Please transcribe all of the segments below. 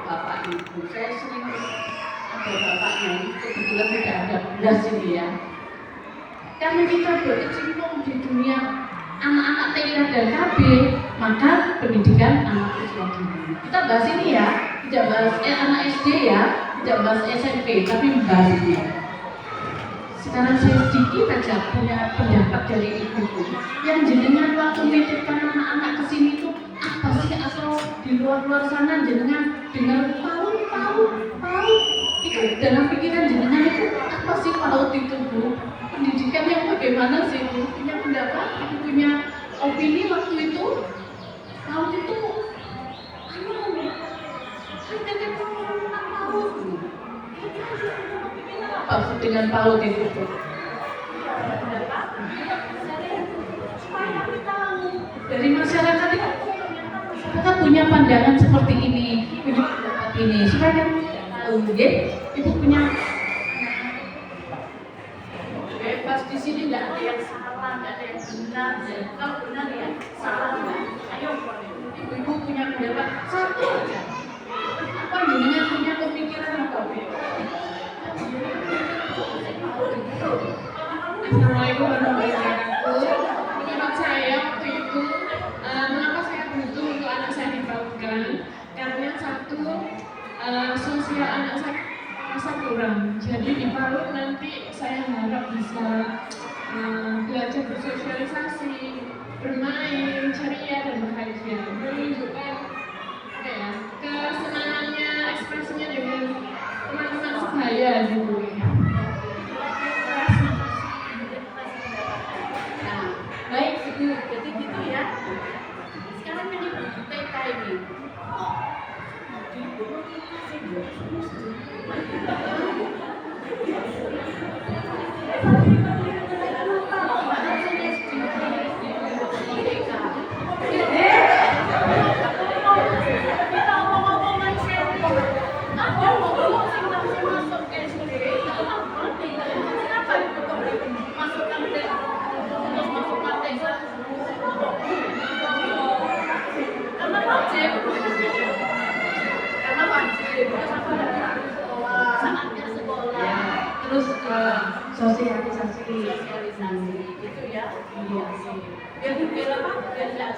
bapak ibu. Saya sering ada bapaknya ini kebetulan tidak ada belas ini ya. Karena kita berkecimpung di dunia anak-anak TK dan KB, maka pendidikan anak usia dini. Kita bahas ini ya, tidak bahas anak SD ya, tidak bahas SMP, tapi bahas ini. Sekarang saya sedikit aja punya pendapat dari ibuku. Yang jenengan waktu menitipkan anak-anak ke sini itu apa sih, atau di luar sana jenengan dengar PAUD itu dalam pikiran jenengan itu apa sih PAUD itu, Bu? Pendidikan yang bagaimana sih, Bu? Punya pendapat, punya opini waktu itu? PAUD itu apa dengan PAUD itu, Bu? Dari masyarakat itu kita punya pandangan seperti ini, punya pendapat ini, supaya kan tahu, ya. Ibu punya bebas di sini, nggak ada yang salah, nggak ada yang benar. Kalau benar ya salah, ayo ibu punya pendapat satu aja. Apa jenengan punya pemikiran apa? Assalamualaikum warahmatullahi wabarakatuh. Menurut saya waktu itu, mengapa saya butuh untuk anak saya dipautkan? Karena satu, sosial anak saya merasa kurang. Jadi di PAUD nanti saya harap bisa belajar bersosialisasi, bermain, ceria dan bahagia, menunjukkan apa ya, kesenangannya, ekspresinya dengan teman-teman sebaya gitu. Baik, Ibu, jadi gitu ya. Sekarang ini TK ini. Terus sosialisasi gitu ya. Iya sih. Biar apa? Biar nggak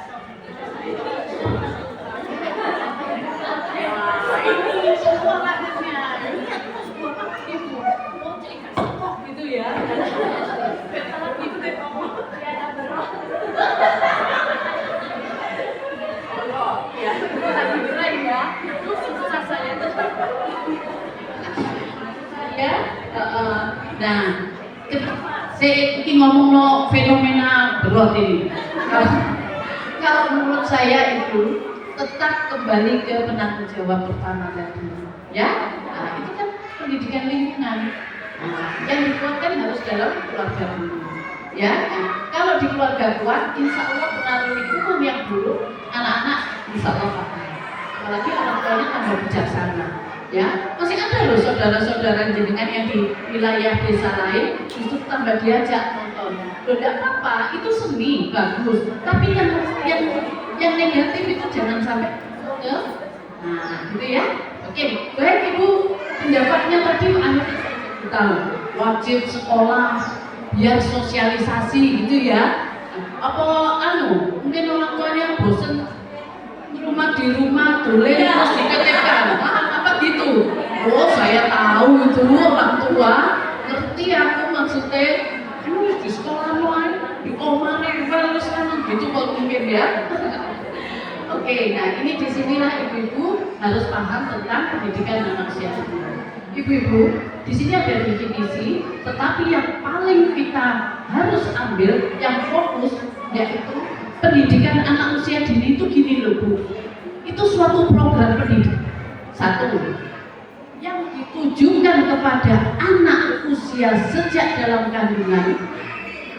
ini semua anaknya. Lihat terus bapak ibu mau cerita stok gitu ya. Betul gitu deh ngomong. Ya ada berapa? Ya, lagi gerai ya. Itu susah saya tetap. Ya, nah, saya ingin ngomong no fenomena berot ini. Kalau menurut saya itu tetap kembali ke penanggung jawab pertama tadi, ya. Nah, itu kan pendidikan lingkungan. Nah, yang dikuatkan harus dalam keluarga dulu, ya. Nah, kalau di keluarga kuat, insya Allah pengaruh lingkungan yang buruk, anak-anak insya Allah pakai. Apalagi orang tuanya tambah bijaksana. Ya, masih ada loh saudara-saudara jenengan yang di wilayah desa lain justru tambah diajak nonton. Loh, tidak apa-apa, itu seni bagus. Tapi yang negatif itu jangan sampai ke, nah, gitu ya. Oke, baik Ibu, pendapatnya tadi anak tahu wajib sekolah biar sosialisasi gitu ya. Apa mungkin orang tuanya bosen di rumah dole terus diketepkan apa gitu. Oh, saya tahu itu orang tua ngerti aku maksudnya di sekolah lain di oma level sekarang gitu kalau mungkin ya. Oke, nah ini disinilah ibu-ibu harus paham tentang pendidikan anak usia dini. Ibu-ibu, di sini ada definisi, tetapi yang paling kita harus ambil yang fokus yaitu pendidikan anak usia dini itu gini loh, Bu. Itu suatu program pendidikan satu yang ditujukan kepada anak usia sejak dalam kandungan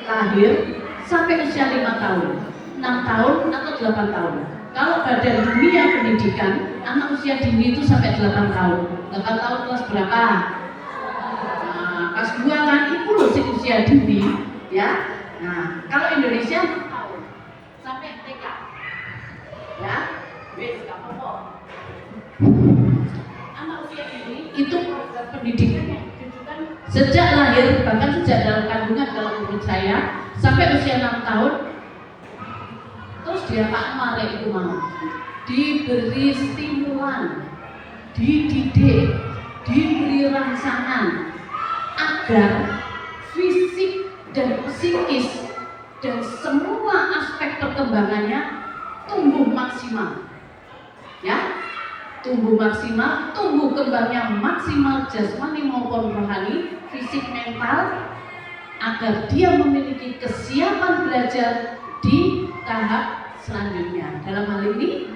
lahir sampai usia 5 tahun, 6 tahun atau 8 tahun. Kalau Badan Dunia Pendidikan, anak usia dini itu sampai 8 tahun. 8 tahun kelas berapa? Nah, kelas 2 kan itu loh usia dini, ya. Nah, kalau Indonesia 6 tahun sampai TK. Ya. Wis, kamu kok. Anak usia ini itu pendidikan yang ditujukan sejak lahir, bahkan sejak dalam kandungan kalau menurut saya sampai usia 6 tahun. Terus dia Pak Mare itu mau diberi stimulan, dididik, diberi rangsangan agar fisik dan psikis dan semua aspek perkembangannya tumbuh maksimal, ya, tumbuh maksimal, tumbuh kembangnya maksimal jasmani maupun rohani, fisik, mental, agar dia memiliki kesiapan belajar di tahap selanjutnya. Dalam hal ini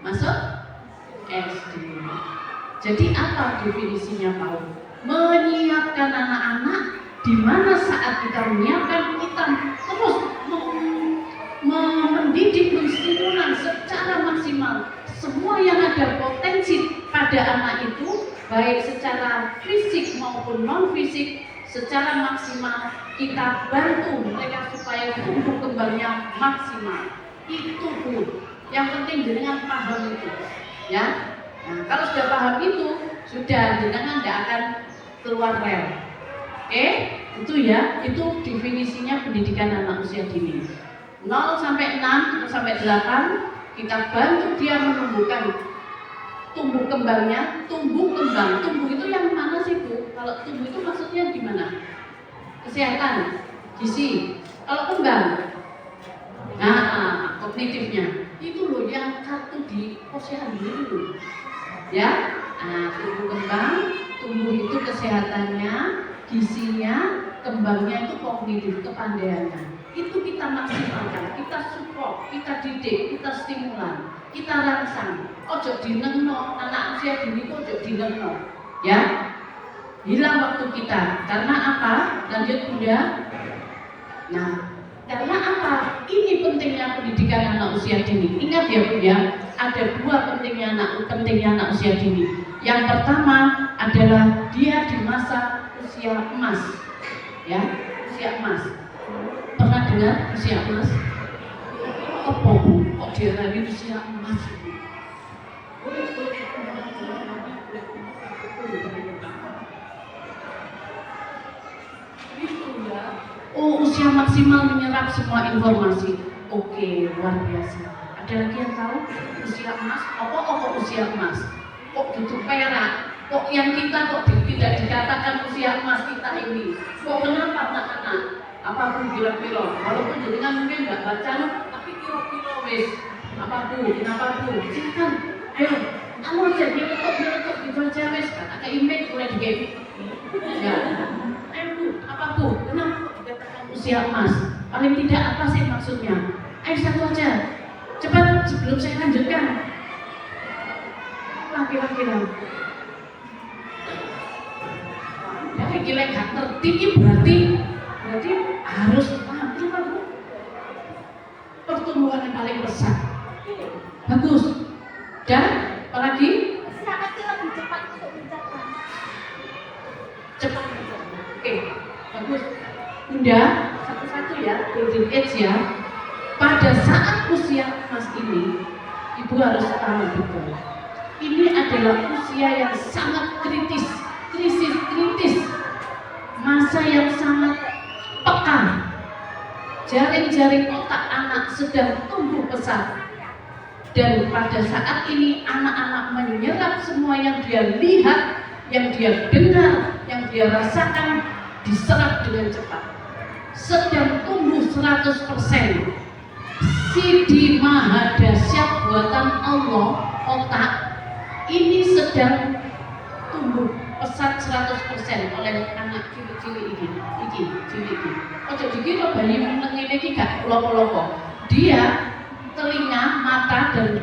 masuk SD. Jadi apa definisinya Paul? Menyiapkan anak-anak di mana saat kita menyiapkan, kita terus mendidik, menstimulan secara maksimal semua yang ada potensi pada anak itu, baik secara fisik maupun non fisik, secara maksimal kita bantu mereka supaya tumbuh kembangnya maksimal. Itu pun yang penting dengan paham itu, ya. Nah, kalau sudah paham itu, sudah jenengan tidak akan keluar rel. Oke, itu ya, itu definisinya pendidikan anak usia dini. 0 sampai 6 atau sampai 8 kita bantu dia menumbuhkan tumbuh kembangnya, tumbuh kembang. Tumbuh itu yang mana sih Bu? Kalau tumbuh itu maksudnya gimana? Kesehatan, gizi. Kalau kembang, nah kognitifnya itu loh yang kartu di posyandu itu, ya. Nah, tumbuh kembang, tumbuh itu kesehatannya, gizinya, kembangnya itu kognitif, kepandaiannya. Itu kita maksimalkan, kita support, kita didik, kita stimulan, kita rangsang. Ojo dinengno, anak usia dini ojo dinengno, ya. Hilang waktu kita, karena apa? Lanjut Bunda. Nah, karena apa? Ini pentingnya pendidikan anak usia dini. Ingat ya Bu ya, ada dua pentingnya anak usia dini. Yang pertama adalah dia di masa usia emas, ya, usia emas. Pernah dengar usia emas? Apa Bu? Kok dia lagi usia emas? Oh, usia maksimal menyerap semua informasi. Oke, luar biasa. Ada lagi yang tahu usia emas? Apa usia emas? Kok gitu perak? Kok yang kita kok tidak dikatakan usia emas kita ini? Kok kenapa anak-anak? Apa pun kira-kira? Walaupun jenengan mungkin nggak baca, tapi kira-kira wes. Apa Bu? Kenapa Bu? Silakan. Ayo, kamu aja diletuk dibaca wes. Kata email mulai di game. Ya. Ayo Bu, apa Bu? Kenapa dikatakan usia emas? Paling tidak apa sih maksudnya? Ayo satu aja. Cepat sebelum saya lanjutkan. Kira-kira. Jadi gila gak ngerti berarti harus paham apa Bu? Pertumbuhan yang paling besar. Bagus. Dan apalagi? Anak itu lebih cepat untuk mencerna. Cepat. Oke, bagus. Bunda, satu-satu ya, golden age ya. Pada saat usia emas ini, Ibu harus tahu betul. Ini adalah usia yang sangat kritis, kritis, masa yang sangat peka. Jaring-jaring otak anak sedang tumbuh pesat. Dan pada saat ini anak-anak menyerap semua yang dia lihat, yang dia dengar, yang dia rasakan, diserap dengan cepat. Sedang tumbuh 100%. Sidi maha dahsyat buatan Allah, otak ini sedang tumbuh pesat 100% oleh anak cilik-cilik ini. Cilik. Ojo dikira bayi meneng iki gak lopo-lopo. Dia telinga, mata dan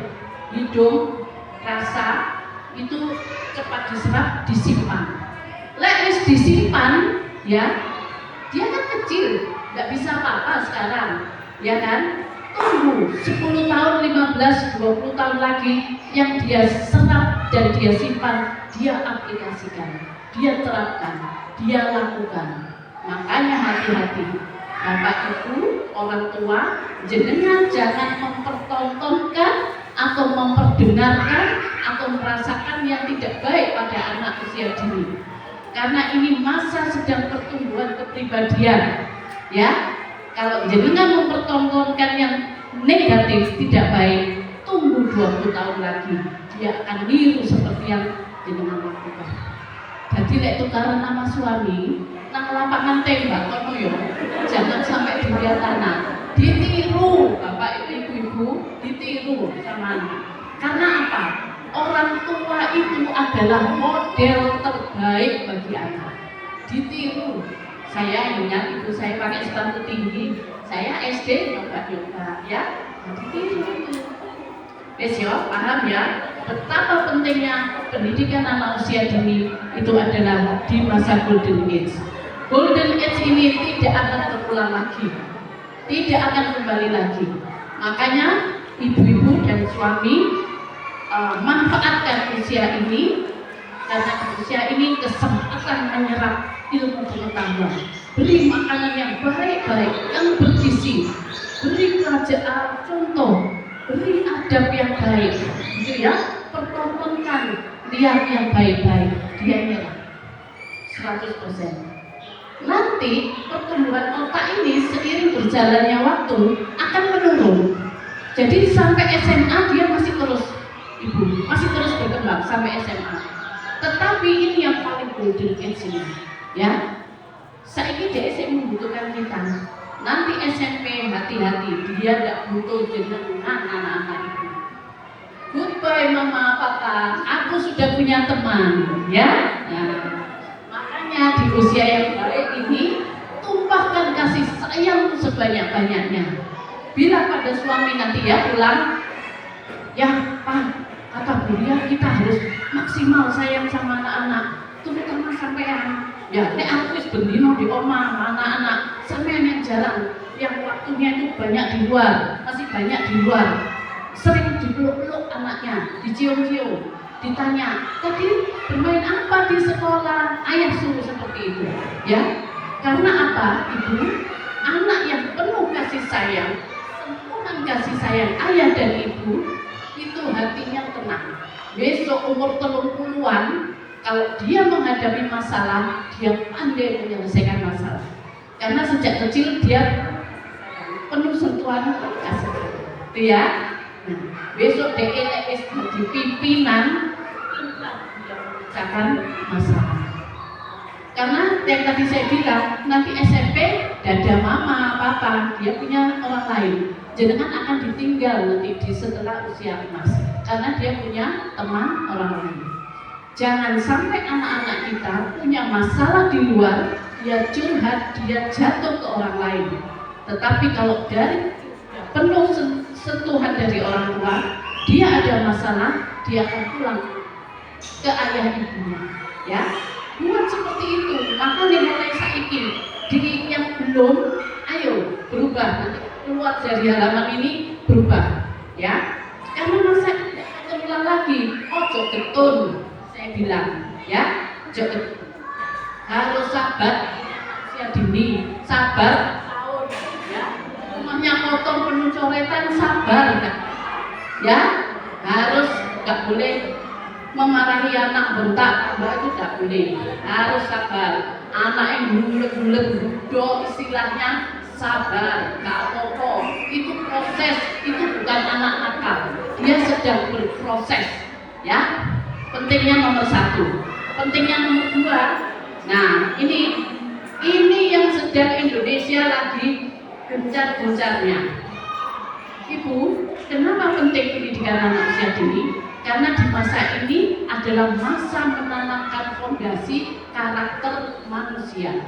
hidung, rasa itu cepat diserap, disimpan. Lek disimpan, ya, dia kan kecil, nggak bisa apa-apa sekarang, ya kan? Tunggu 10 tahun, 15, 20 tahun lagi yang dia serap dan dia simpan, dia aplikasikan, dia terapkan, dia lakukan. Makanya hati-hati, Bapak Ibu, orang tua, jenengan jangan mempertontonkan atau memperdengarkan atau merasakan yang tidak baik pada anak usia dini. Karena ini masa sedang pertumbuhan kepribadian, ya. Kalau jenengan mempertontonkan yang negatif tidak baik, tunggu 20 tahun lagi dia akan niru seperti yang jenengan lakukan. Jadi itu karena nama suami nang lapangan tembak kono yo, jangan sampai dilihat anak, ditiru bapak ibu ditiru sama anak. Karena apa? Orang tua itu adalah model terbaik bagi anak. Ditiru. Saya ingat ibu saya pakai sepatu tinggi, saya SD nyoba ya, ditiru itu. Besok paham ya betapa pentingnya pendidikan anak usia dini itu adalah di masa golden age. Golden age ini tidak akan terulang lagi, tidak akan kembali lagi. Makanya ibu-ibu dan suami manfaatkan usia ini, karena usia ini kesempatan menyerap ilmu pengetahuan. Beri makanan yang baik-baik, yang bergizi, beri pelajaran contoh, beri adab yang baik, gitu ya. Pertontonkan lihat yang baik-baik, dia nyerap 100%. Nanti pertumbuhan otak ini seiring berjalannya waktu akan menurun. Jadi sampai SMA dia masih terus masih terus berkembang sampai SMA. Tetapi ini yang paling golden age ini, ya. Saiki dia membutuhkan kita. Nanti SMP hati-hati, dia tidak butuh jenengan anak-anak itu. Goodbye mama papa, aku sudah punya teman, ya. Nah, makanya di usia yang baik ini tumpahkan kasih sayang sebanyak-banyaknya. Bila pada suami nanti ya pulang, ya pak, kata beliau kita harus maksimal sayang sama anak-anak, terutama sampean. Ya, nek aku wis bendino di omah anak-anak, sampean yang jarang, yang waktunya itu banyak di luar, masih banyak di luar. Sering dipeluk-peluk anaknya, dicium-cium, ditanya, tadi bermain apa di sekolah? Ayah suruh seperti itu, ya. Karena apa, ibu? Anak yang penuh kasih sayang, sempurna kasih sayang ayah dan ibu, itu hatinya tenang. Besok umur 30-an, kalau dia menghadapi masalah, dia pandai menyelesaikan masalah. Karena sejak kecil dia penuh sentuhan kasih. Itu ya. Nah, besok dia jadi pimpinan, dia mengerjakan masalah. Karena yang tadi saya bilang, nanti SMP dada mama, papa, dia punya orang lain. Jenengan akan ditinggal nanti di setelah usia emas, karena dia punya teman orang lain. Jangan sampai anak-anak kita punya masalah di luar, dia curhat, dia jatuh ke orang lain. Tetapi kalau dari penuh sentuhan dari orang tua, dia ada masalah, dia akan pulang ke ayah ibunya, ya. Buat seperti itu, maka mulai saiki diri yang belum, ayo berubah, nanti keluar dari halaman ini berubah, ya. Karena masa terulang lagi, ojo getun, saya bilang, ya, ojo getun. Harus sabar, usia dini, sabar tahun, ya. Rumahnya kotor penuh coretan, sabar, ya. Harus nggak boleh memarahi anak bentak, itu tidak boleh. Harus sabar. Anak yang bulet-bulet budok istilahnya sabar, nggak apa-apa. Itu proses, itu bukan anak nakal. Dia sedang berproses, ya. Pentingnya nomor 1. Pentingnya nomor 2. Nah, ini yang sedang Indonesia lagi gencar-gencarnya. Ibu, kenapa penting pendidikan anak usia dini? Karena di masa ini adalah masa menanamkan fondasi karakter manusia.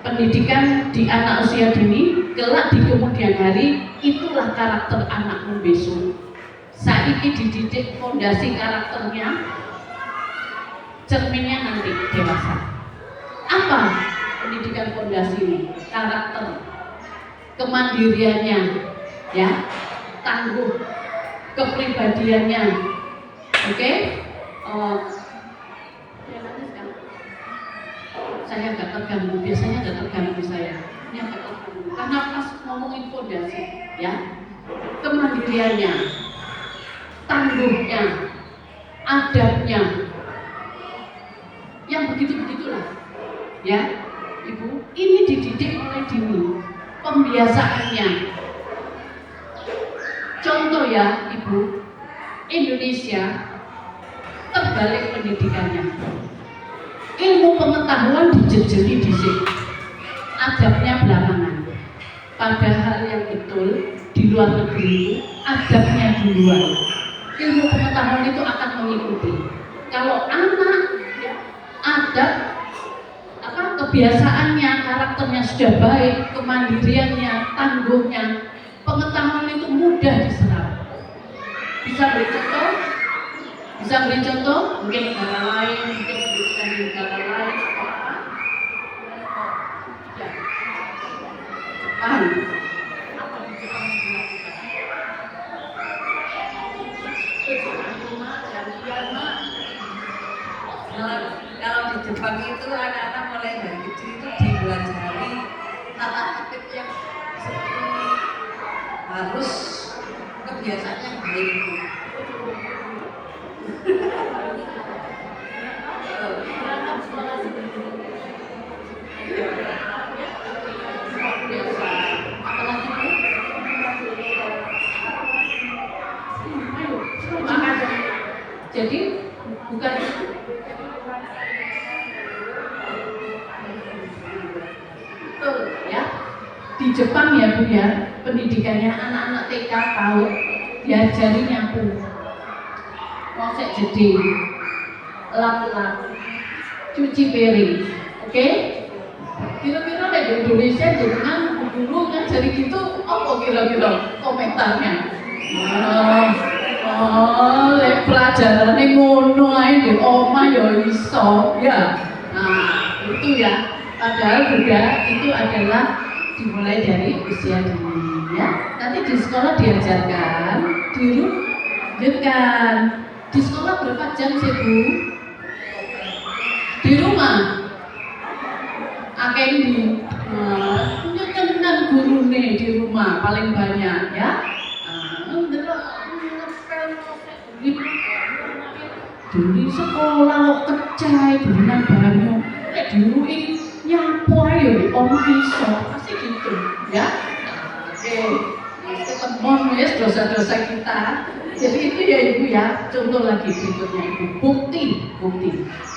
Pendidikan di anak usia dini, kelak di kemudian hari, itulah karakter anakmu besok. Saiki dididik fondasi karakternya, cerminnya nanti dewasa. Apa pendidikan fondasi ini? Karakter, kemandiriannya, ya, tangguh, kepribadiannya, oke? Saya agak terganggu, biasanya agak terganggu saya. Ini agak terganggu karena pas ngomongin fondasi, ya. kemandiriannya, tangguhnya, adabnya, yang begitu-begitulah. Ya, Ibu, ini dididik mulai dini, pembiasaannya. Contoh ya, Ibu, Indonesia terbalik pendidikannya. Ilmu pengetahuan dijejeli dhisik, adabnya belakangan. Padahal yang betul di luar negeri adabnya duluan. Ilmu pengetahuan itu akan mengikuti. Kalau anak adab kebiasaannya, karakternya sudah baik, kemandiriannya, tangguhnya, pengetahuan itu mudah diserap. Bisa beri contoh? Bisa beri contoh? Mungkin negara lain, mungkin pendidikan di negara lain atau apa? Ya. Jepang. Apa di Jepang yang dilakukan? Kalau di Jepang itu anak-anak mulai dari kecil itu dipelajari tata tertib yang seperti ini, harus kebiasaannya baik. Jadi bukan betul ya, di Jepang ya Bu ya, pendidikannya anak-anak TK tahu diajari nyapu, ngosek jeding, lap-lap, cuci piring, oke? Kira-kira di Indonesia jenengan dulu ngajari gitu, apa kira-kira komentarnya? Lek pelajarannya ngono ae di omah ya iso ya. Nah, itu ya. Padahal juga itu adalah dimulai dari usia dini ya. Nanti di sekolah diajarkan, dilanjutkan. Di sekolah berapa jam sih Bu? Di rumah? Akeh di nyetenan gurune di rumah paling banyak ya. Di sekolah kok kecai berenang banyu, diluin nyapu ayo di omah iso, pasti gitu ya. Oke, ketemu ya dosa-dosa kita. Jadi itu ya Ibu ya. Contoh lagi berikutnya Ibu, bukti.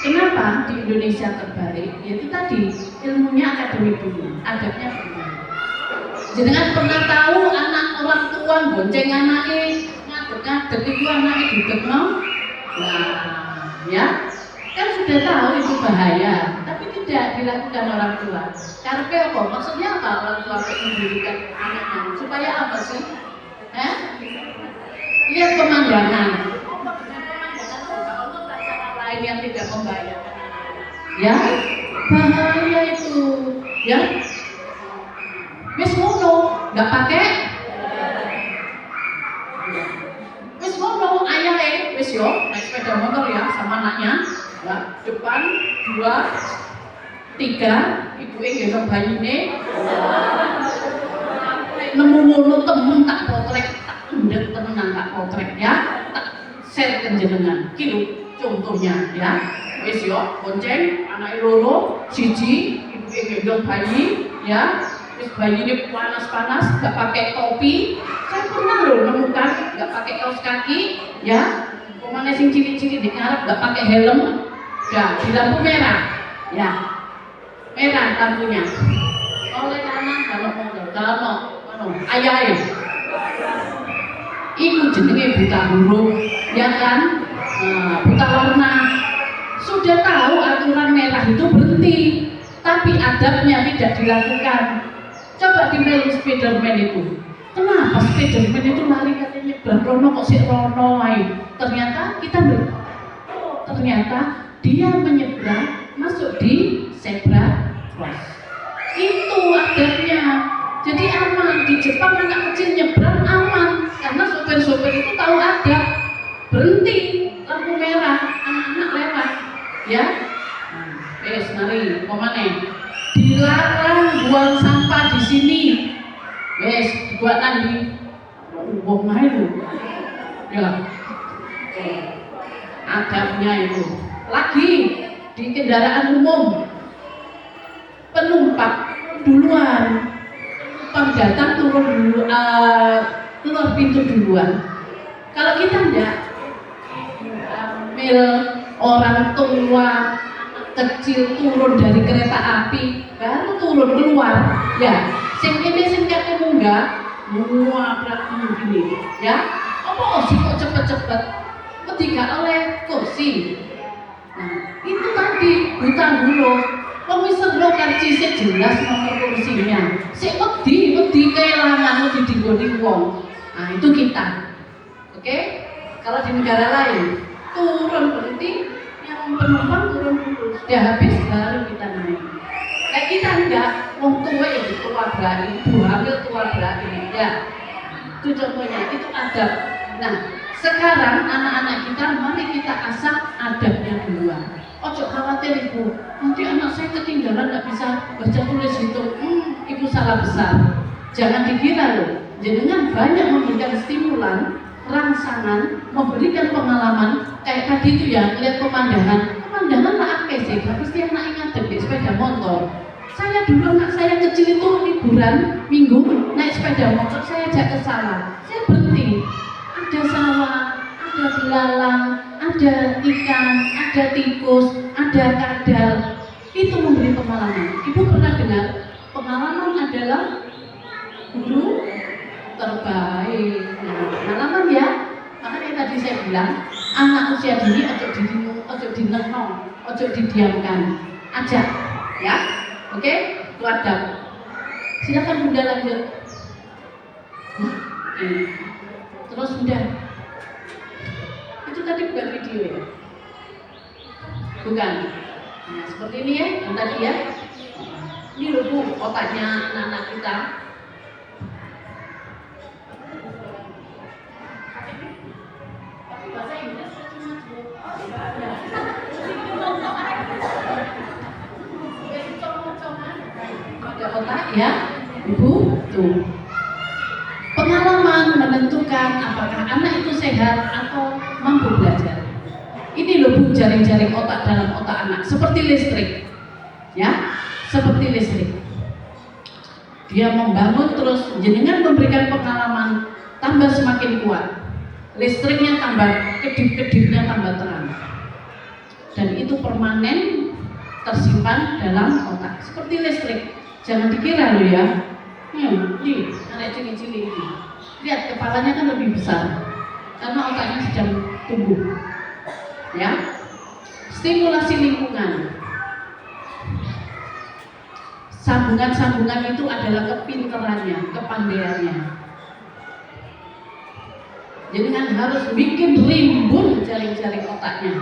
Kenapa di Indonesia terbalik? Ya itu tadi, ilmunya akademik dulu, adabnya belum. Jenengan pernah tahu anak orang tua bonceng anaknya ngadeg-ngadeg itu anaknya didekno? Nah, ya kan sudah tahu itu bahaya, tapi tidak dilakukan orang tua. Karena apa? Maksudnya apa orang tua mendirikan anaknya? Supaya apa sih? Lihat pemandangan. Cara lain yang tidak membahayakan. Ya, bahaya itu. Ya, wis ngono, nggak pakai. Wis ngono ayahe, wis yo naik sepeda motor ya sama anaknya. Ya, depan 2, 3, ibuke gendong bayine. Nemu ngono temen tak potrek, tak ndek temenan tak potrek ya. Tak share ke jenengan. Ki contohnya ya. Wis yo bonceng anake loro, siji ibuke gendong bayi ya. Wis bayine panas-panas, gak pakai topi. Saya pernah loh menemukan gak pakai kaos kaki ya. Pemane sing cilik-cilik di ngarep gak pakai helm. Ya, di lampu merah. Ya. Merah lampunya. Oleh kanan kalau ayahe. Iku jenenge buta huruf, ya kan? Buta warna. Sudah tahu aturan merah itu berhenti, tapi adabnya tidak dilakukan. Coba di Spiderman itu. Kenapa Spiderman itu lari katanya Rono kok si Rono ae. Ternyata kita ternyata dia menyeberang masuk di zebra cross. Itu adabnya. Jadi aman. Di Jepang anak kecil nyebrang aman karena sopir-sopir itu tahu adab. Berhenti lampu merah, anak-anak lewat. Ya. Wes mari, komane. Dilarang buang sampah di sini. Wes, dibuat nanti wong ae lho. Ya. Adabnya itu. Lagi di kendaraan umum penumpang duluan, penumpang datang turun dulu, keluar pintu duluan. Kalau kita enggak, ambil orang tua kecil turun dari kereta api baru turun keluar, ya. Sing ini sing kate munggah, muabrak gini, ya. Apa sih kok cepet-cepet? Ketiga oleh kursi. Nah, itu tadi hutang huruf. Wong wis seru karcis jelas nomor kursinya. Sik wedi kelangan wedi digoni wong. Nah, itu kita. Oke? Kalau di negara lain turun berhenti, yang penumpang turun dulu. Sudah habis baru kita naik. Kayak kita enggak, wong tua itu tua berani, ibu hamil tua berani. Ya, itu contohnya, itu adab. Nah, sekarang anak-anak kita, mari kita asah adabnya duluan. Ojo khawatir ibu, nanti anak saya ketinggalan nggak bisa baca tulis hitung. Ibu salah besar. Jangan dikira loh, jenengan banyak memberikan stimulan, rangsangan, memberikan pengalaman. Kayak tadi itu ya, lihat pemandangan lah apa sih? Tapi setiap anak ingat di sepeda motor. Saya dulu anak saya kecil itu liburan minggu naik sepeda motor, saya ajak ke sawah. Saya berhenti. Ada sawah, ada belalang, ada ikan, ada tikus, ada kadal. Itu memberi pengalaman. Ibu pernah dengar pengalaman adalah guru terbaik. Nah, pengalaman ya. Makanya tadi saya bilang anak usia dini ojo dinenong, ojo didiamkan, ajak, ya. Oke, itu adab. Silakan Bunda lanjut. Terus Bunda. Itu tadi bukan video ya? Bukan. Nah, seperti ini ya, yang tadi ya. Ini loh Bu, otaknya anak-anak kita. Bahasa Inggris ada otak ya, Ibu. Tuh. Pengalaman menentukan apakah anak itu sehat atau mampu belajar. Ini loh Bu, jaring-jaring otak dalam otak anak, seperti listrik, ya, seperti listrik. Dia membangun terus, jenengan memberikan pengalaman, tambah semakin kuat. Listriknya tambah, kedip-kedipnya tambah terang. Dan itu permanen tersimpan dalam otak, seperti listrik. Jangan dikira loh ya. Nih, anak cili-cili ini. Lihat kepalanya kan lebih besar karena otaknya sedang tumbuh. Ya. Stimulasi lingkungan. Sambungan-sambungan itu adalah kepintarannya, kepandaiannya. Jangan harus bikin rimbun jaring-jaring otaknya.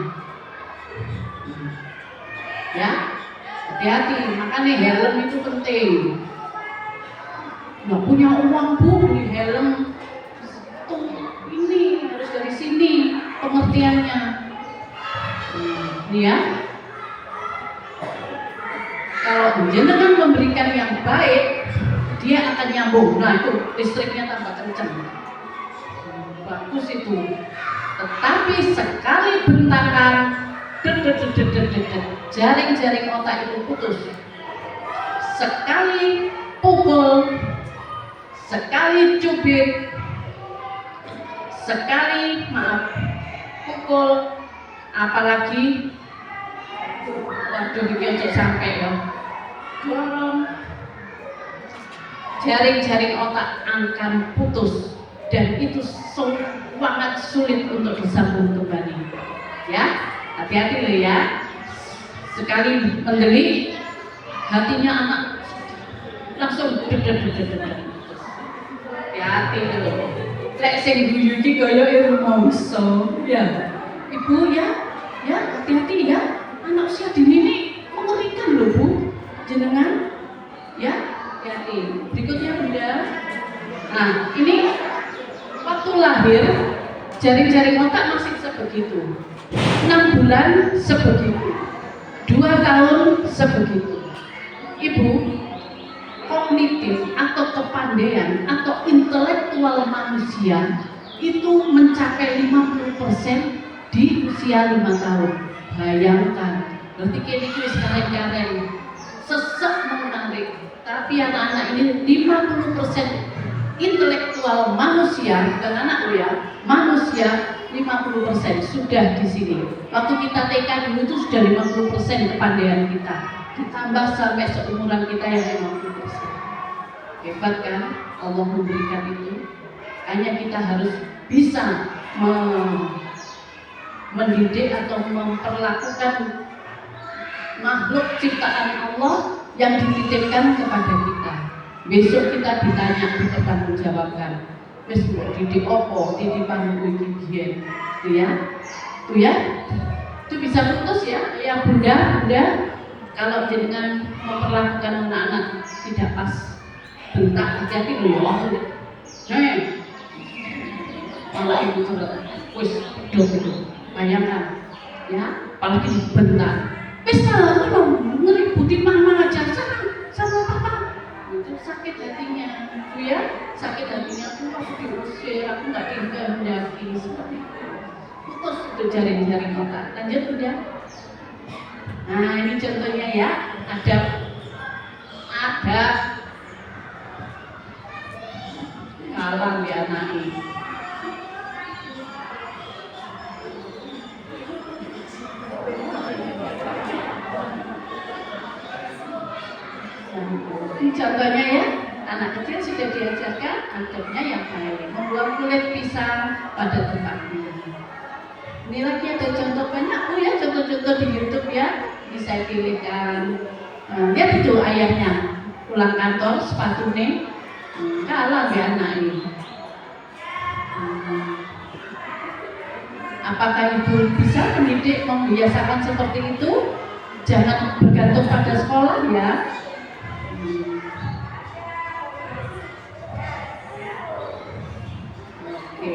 Ya, hati-hati. Makanya helm itu penting. Nggak punya uang Bu, beli helm. Tuh, ini harus dari sini pengertiannya. Ini ya. Kalau jenengan memberikan yang baik, dia akan nyambung. Nah itu listriknya tambah kencang. Bagus itu. Tetapi sekali bentakan, jaring-jaring otak itu putus. Sekali pukul, sekali cubit, sekali pukul, apalagi waduh ini untuk sampai ya dorong, jaring-jaring otak akan putus dan itu sangat sulit untuk disambung kembali. Ya, hati-hati loh ya. Sekali mendelik, hatinya anak langsung hati-hati loh. Lek sing guyu iki kaya rumangsa. Ya. Ibu ya, hati-hati ya. Anak usia dini ini mengerikan loh Bu. Jenengan ya, hati-hati. Berikutnya Bunda. Nah, ini waktu lahir jaring-jaring otak masih sebegitu. 6 bulan sebegitu. 2 tahun sebegitu. Ibu, kognitif atau kepandaian atau intelektual manusia itu mencapai 50% di usia 5 tahun. Bayangkan, berarti kini sekarang sesek menarik. Tapi anak-anak ini 50% intelektual manusia, bukan anak lo ya, manusia 50% sudah di sini. Waktu kita TK dulu itu sudah 50% kepandaian kita, ditambah sampai seumuran kita yang 50%. Hebat kan? Allah memberikan itu. Hanya kita harus bisa mendidik atau memperlakukan makhluk ciptaan Allah yang dititipkan kepada kita. Besok kita ditanya, dipertanggungjawabkan. Wis didik opo, titipan kuwi iki itu ya. Itu ya. Itu bisa putus ya, yang bunda kalau jenengan memperlakukan anak-anak tidak pas bentak hati-hati loh ya. Kalau ibu sudah wis itu bayangkan ya, apalagi bentak. Wis kalau ngeributin mama aja sama papa itu sakit hatinya bu ya, sakit hatinya aku diusir, aku nggak dikehendaki seperti itu. Putus itu jari-jari kita. Lanjut udah. Nah ini contohnya ya, ada kalang di anak ini. Ini contohnya ya, anak kecil sudah diajarkan adabnya yang baik, membuang kulit pisang pada tempatnya. Ini lagi ada contoh banyak ya, contoh-contoh di YouTube ya, bisa pilihkan. Lihat itu ayahnya pulang kantor sepatunya kalah ya anak ini. Apakah ibu bisa mendidik, membiasakan seperti itu? Jangan bergantung pada sekolah ya. Oke,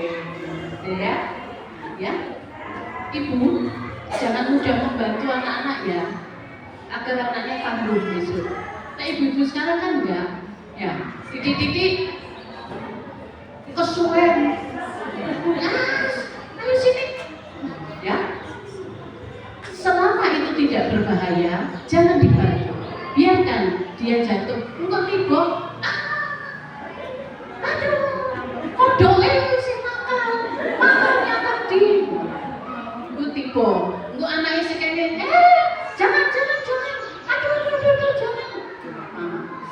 ya. Ibu jangan mudah membantu anak-anak ya, agar anaknya tangguh besok. Nah ibu-ibu sekarang kan enggak, ya. Titik-titik kesuwen. Ayo sini, ya. Selama itu tidak berbahaya, jangan dibantu. Biarkan dia jatuh. Untuk tiba, aduh, kodoknya si makannya tadi. Untuk tiba, untuk anaknya sekalian, jangan, aduh, jangan.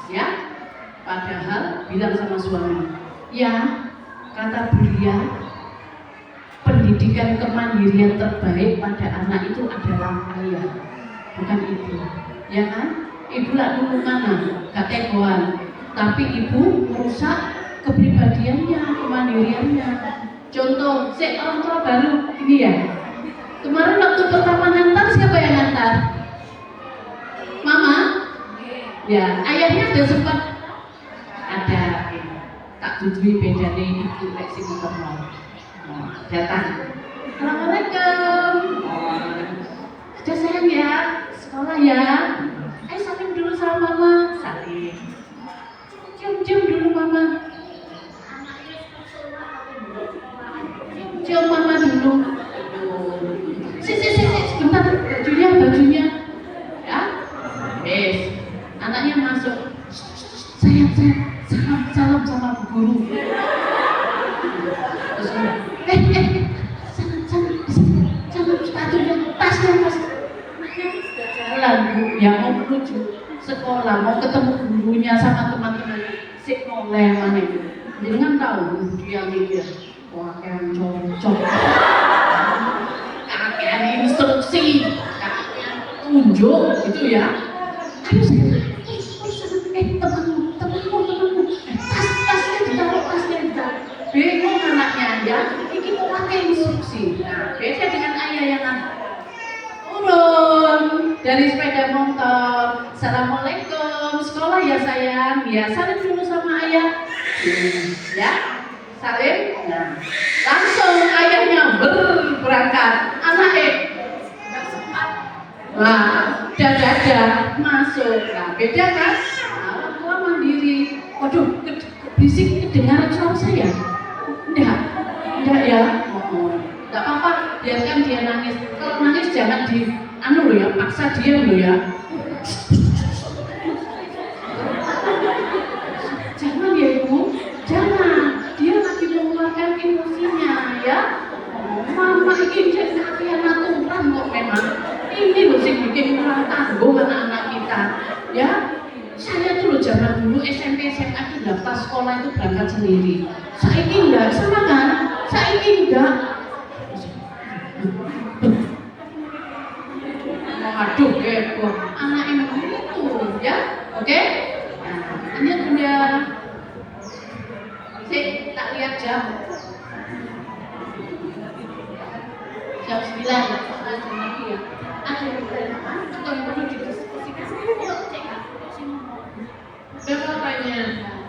Ya, padahal bilang sama suami, ya, kata beliau, pendidikan kemandirian terbaik pada anak itu adalah ayah, bukan ibu, ya kan? Ibu lah dulu mana, kategoan, tapi ibu merusak kepribadiannya, kemandiriannya. Contoh, orang tua baru ini ya. Kemarin waktu pertama ngantar, siapa yang ngantar? Mama? Ya, ayahnya ada sempat ada. Tak jujui bedanya ibu leksi maternal. Datang. Assalamualaikum. Sudah sayang ya, sekolah ya. Ayo salim dulu sama mama. Salim. Cium dulu mama. Cium mama dulu. Sebentar, bajunya. Ya. Anaknya masuk. Sayang, salam sama bu guru. Terus salam sepatunya, tasnya. Jalan bu, yang mau menuju sekolah, mau ketemu gurunya sama teman-teman. Si oleh mana itu? Jangan tahu dia mikir, wah yang cocok. Kakek instruksi, kakek tunjuk, gitu ya. Temanmu, tasnya ditaruh. Bingung anaknya ya, ini mau pakai instruksi. Nah, beda dengan ayah yang turun dari sepeda motor. Assalamualaikum, sekolah ya sayang. Ya, salim dulu sama ayah. Ya, salim. Nah, langsung ayahnya berangkat. Anaknya nah, dada masuk. Nah, beda kan? Orang tua mandiri. Waduh, berisik kedengaran suara saya. Enggak ya. Oh, enggak apa-apa, biarkan dia nangis. Kalau nangis jangan loh ya, paksa dia loh ya. Jangan ya ibu, jangan. Dia lagi mengeluarkan emosinya ya. Mama ini jadi latihan aturan kok memang. Ini loh sih bikin malah tanggung anak-anak kita. Ya, saya tuh loh zaman dulu SMP SMA itu daftar sekolah itu berangkat sendiri. Saya ini enggak, sama kan? Saya ini enggak. Aduh, anak emang itu ya, oke? Nah, ini udah. Tak lihat jam. Jam 9 lagi ya. Ada yang perlu didiskusikan. Dan mau tanya,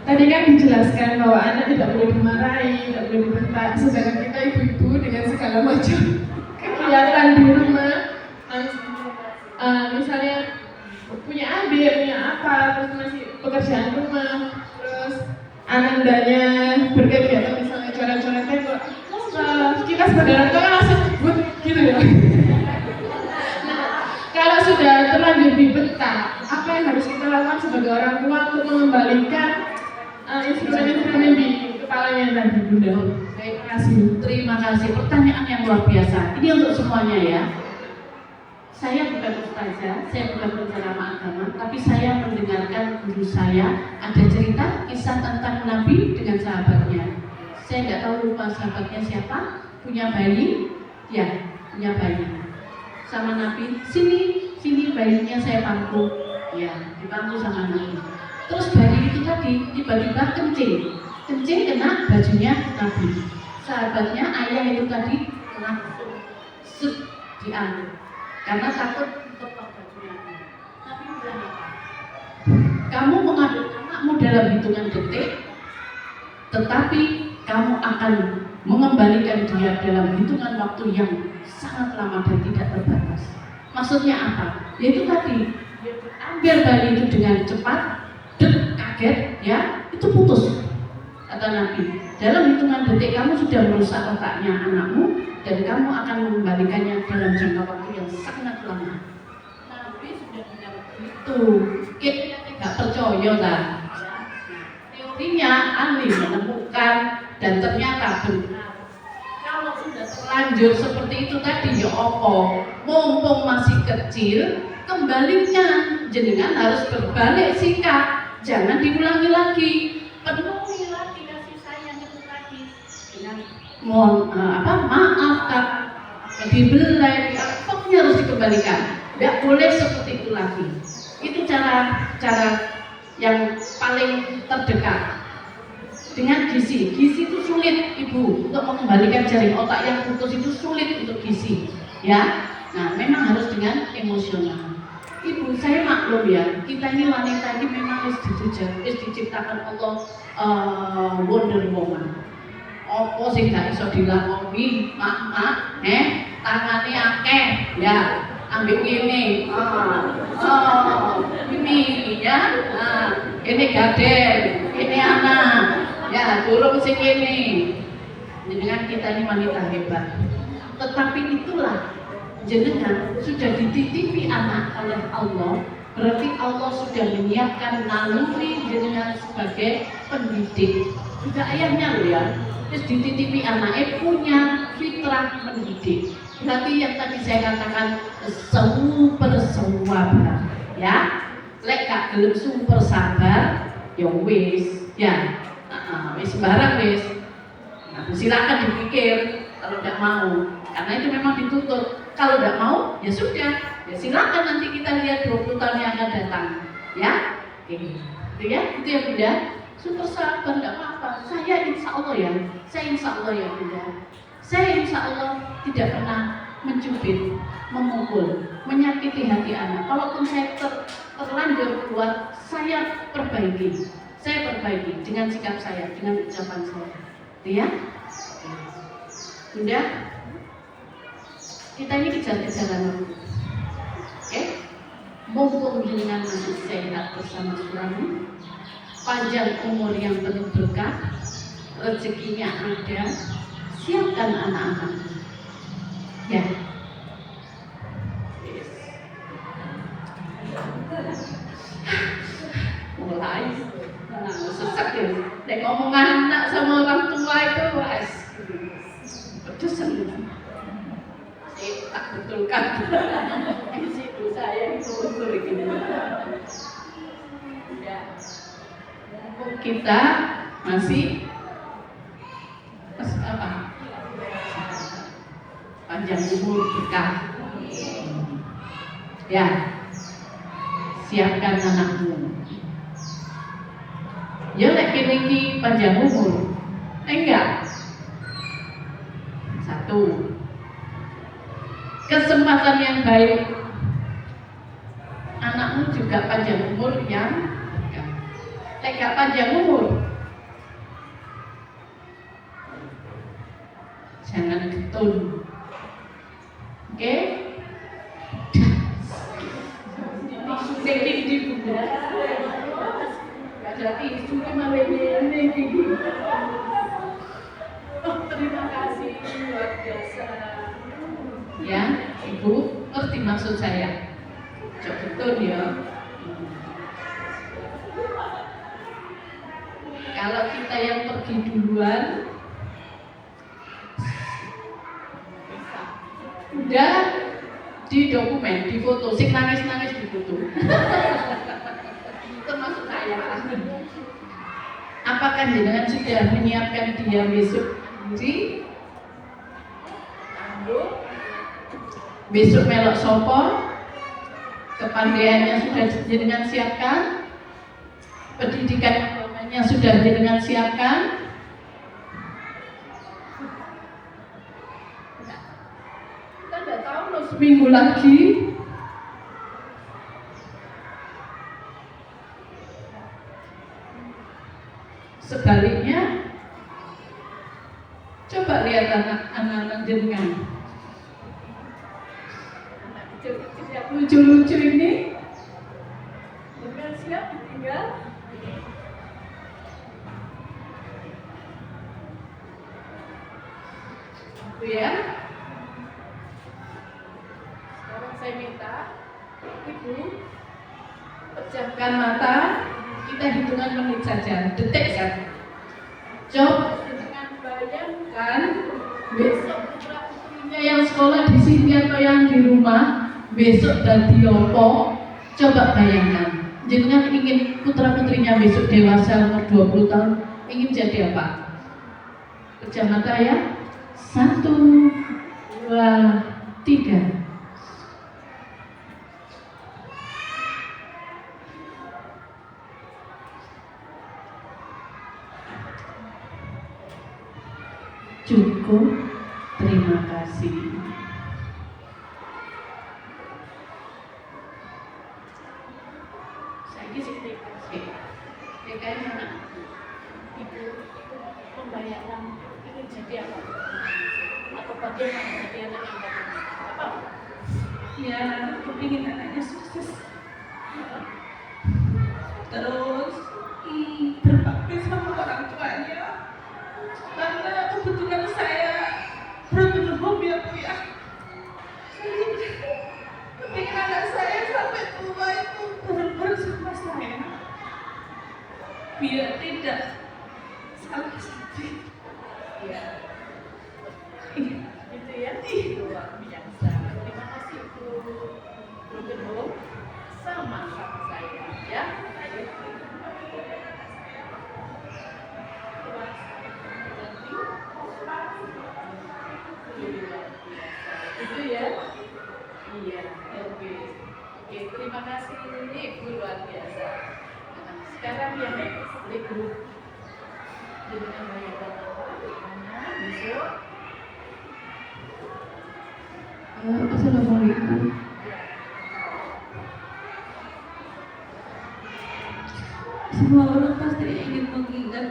tadi kan dijelaskan bahwa anak tidak boleh dimarahi, tidak boleh dibentak, sedangkan kita ibu-ibu dengan segala macam kegiatan di rumah, misalnya punya adik, punya apa, terus masih pekerjaan rumah, terus anandanya berkegiatan misalnya coret-coret tembok, kita sebagai orang tua kan langsung but gitu ya. Nah, kalau sudah terlanjur dibentak, apa yang harus kita lakukan sebagai orang tua untuk mengembalikan instrumen-instrumen di kepalanya tadi, Bunda? Terima kasih. Pertanyaan yang luar biasa. Ini untuk semuanya ya. Saya bukan ustazah, saya bukan penceramah agama, tapi saya mendengarkan guru saya ada cerita kisah tentang Nabi dengan sahabatnya. Saya nggak tahu lupa sahabatnya siapa, punya bayi, ya punya bayi. Sama Nabi, sini bayinya saya pangku, ya dipangku sama Nabi. Terus bayi itu tadi tiba-tiba kencing kena bajunya Nabi. Sahabatnya ayah itu tadi langsung diambil. Karena takut untuk bajunya. Tapi bilang apa? Kamu mengambil anakmu dalam hitungan detik, tetapi kamu akan mengembalikan dia dalam hitungan waktu yang sangat lama dan tidak terbatas. Maksudnya apa? Yaitu tadi, ambil bayi itu dengan cepat, kaget, ya, itu putus. Kata Nabi, dalam hitungan detik kamu sudah merusak otaknya anakmu dan kamu akan mengembalikannya dalam jangka waktu yang sangat lama. Nabi sudah bilang begitu, kita tidak percaya lah. Teorinya ahli menemukan dan ternyata benar. Kalau sudah terlanjur seperti itu tadi ya opo, mumpung masih kecil, kembalikan. Jenengan harus berbalik sikap, jangan diulangi lagi. Penuhi lagi kasih sayang itu tadi dengan maaf kak, dibelai, pokoknya harus dikembalikan. Tidak boleh seperti itu lagi. Itu cara yang paling terdekat. Dengan gizi itu sulit ibu untuk mengembalikan jaring otak yang putus, itu sulit untuk gizi, ya. Nah, memang harus dengan emosional. Ibu, saya maklum ya, kita ini wanita ini memang harus diciptakan Allah Wonder Woman. Apa sih gak iso dilakoni, mak, tangannya akeh, ya, ambil ini, ini, ya, ini gaden, ini anak, ya, durung sing ini. Jenengan kita ini wanita hebat. Tetapi itulah jenengan sudah dititipi anak oleh Allah, berarti Allah sudah menyiapkan naluri jenengan sebagai pendidik. Juga ayahnya loh ya, terus dititipi anaknya punya fitrah mendidik. Berarti yang tadi saya katakan super sabar, ya. Lek gak gelem super sabar, ya wis, ya. Wis sembarang wis. Nah, silakan dipikir kalau tidak mau, karena itu memang dituntut. Kalau tidak mau, ya sudah, ya silakan nanti kita lihat 20 tahun yang akan datang, ya. Oke, itu ya, itu ya Bunda. Super sabar, tidak apa-apa. Saya insya Allah ya Bunda. Saya insya Allah tidak pernah mencubit, memukul, menyakiti hati anak. Kalaupun saya terlanjur keluar, saya perbaiki dengan sikap saya, dengan ucapan saya, ya. Bunda, kita ini kejar-kejaran waktu, oke? Mumpung jenengan masih sehat bersama suami, panjang umur yang penuh berkah, rezekinya ada, siapkan anak-anakmu. Ya. Mulai sesak ya. Nek ngomong anak sama orang tua itu wes pedes semua. Saya tak betulkan. Situ saya itu betul gini. Ya. Kita masih apa? Panjang umur berkah. Ya. Siapkan anakmu. Ya lek kene iki panjang umur. Enggak. Satu. Kesempatan yang baik. Anakmu juga panjang umur yang berkah. Lek gak panjang umur, jangan getun. Oke? Sedikit di bunda. Jadi isu malah ini. Oh, terima kasih luar biasa. Ya, Ibu, ngerti maksud saya? Cok betul ya. Kalau kita yang pergi duluan, udah di dokumen, di foto, sing nangis-nangis di foto. Termasuk saya. Apakah jenengan sudah menyiapkan dia besok sendiri? Besok melok sopo? Kepandaiannya sudah jenengan siapkan? Pendidikan agamanya sudah jenengan siapkan? Kita tidak tahu loh, seminggu lagi sebaliknya. Coba lihat anak-anak jenengan yang lucu-lucu ini, jenengan siap ditinggal? Itu ya. Sekarang saya minta Ibu pejamkan mata, kita hitungan menit saja, detik saja. Coba dengan bayangkan besok putra-putrinya yang sekolah di sini atau yang di rumah besok dadi opo. Coba bayangkan, jenengan ingin putra-putrinya besok dewasa umur 20 tahun, ingin jadi apa? Pejam mata ya. 1, 2, 3. Cukup, terima kasih. Saya kisah DKM mana? Ibu membayangkan ingin jadi apa? Atau bagaimana jadi anak yang bagaimana? Apa? Ya, kepingin anaknya sukses. Terus berbakti sama orang tuanya. Karena kebetulan saya broken home ya Bu ya. Kepingin anak saya sampai tua itu bareng-bareng sama saya. Biar tidak salah satu. Ya. Gitu ya. Luar biasa. Terima kasih Bu broken home sama saya ya. Itu ya. Iya, oke. Oke, terima kasih Ibu luar biasa. Nah, sekarang yang grup dengan banyak besok. Assalamualaikum. Semua orang pasti ingin mengingat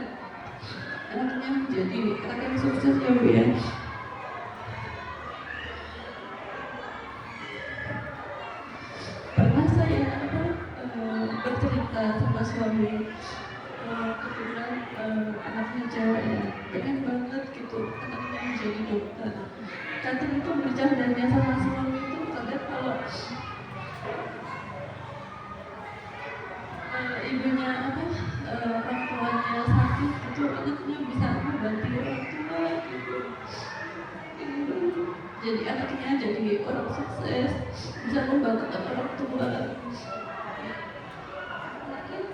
anaknya menjadi anak yang sukses ya Bu ya. Pernah saya bercerita sama suami, anaknya cewek ya, pengen banget gitu anaknya menjadi dokter. Kadang itu bercandanya sama suami itu kadang kalau ibunya orang tuanya sakit itu anaknya bisa membantu orang tua gitu. Jadi anaknya jadi orang sukses, bisa membantu orang tua.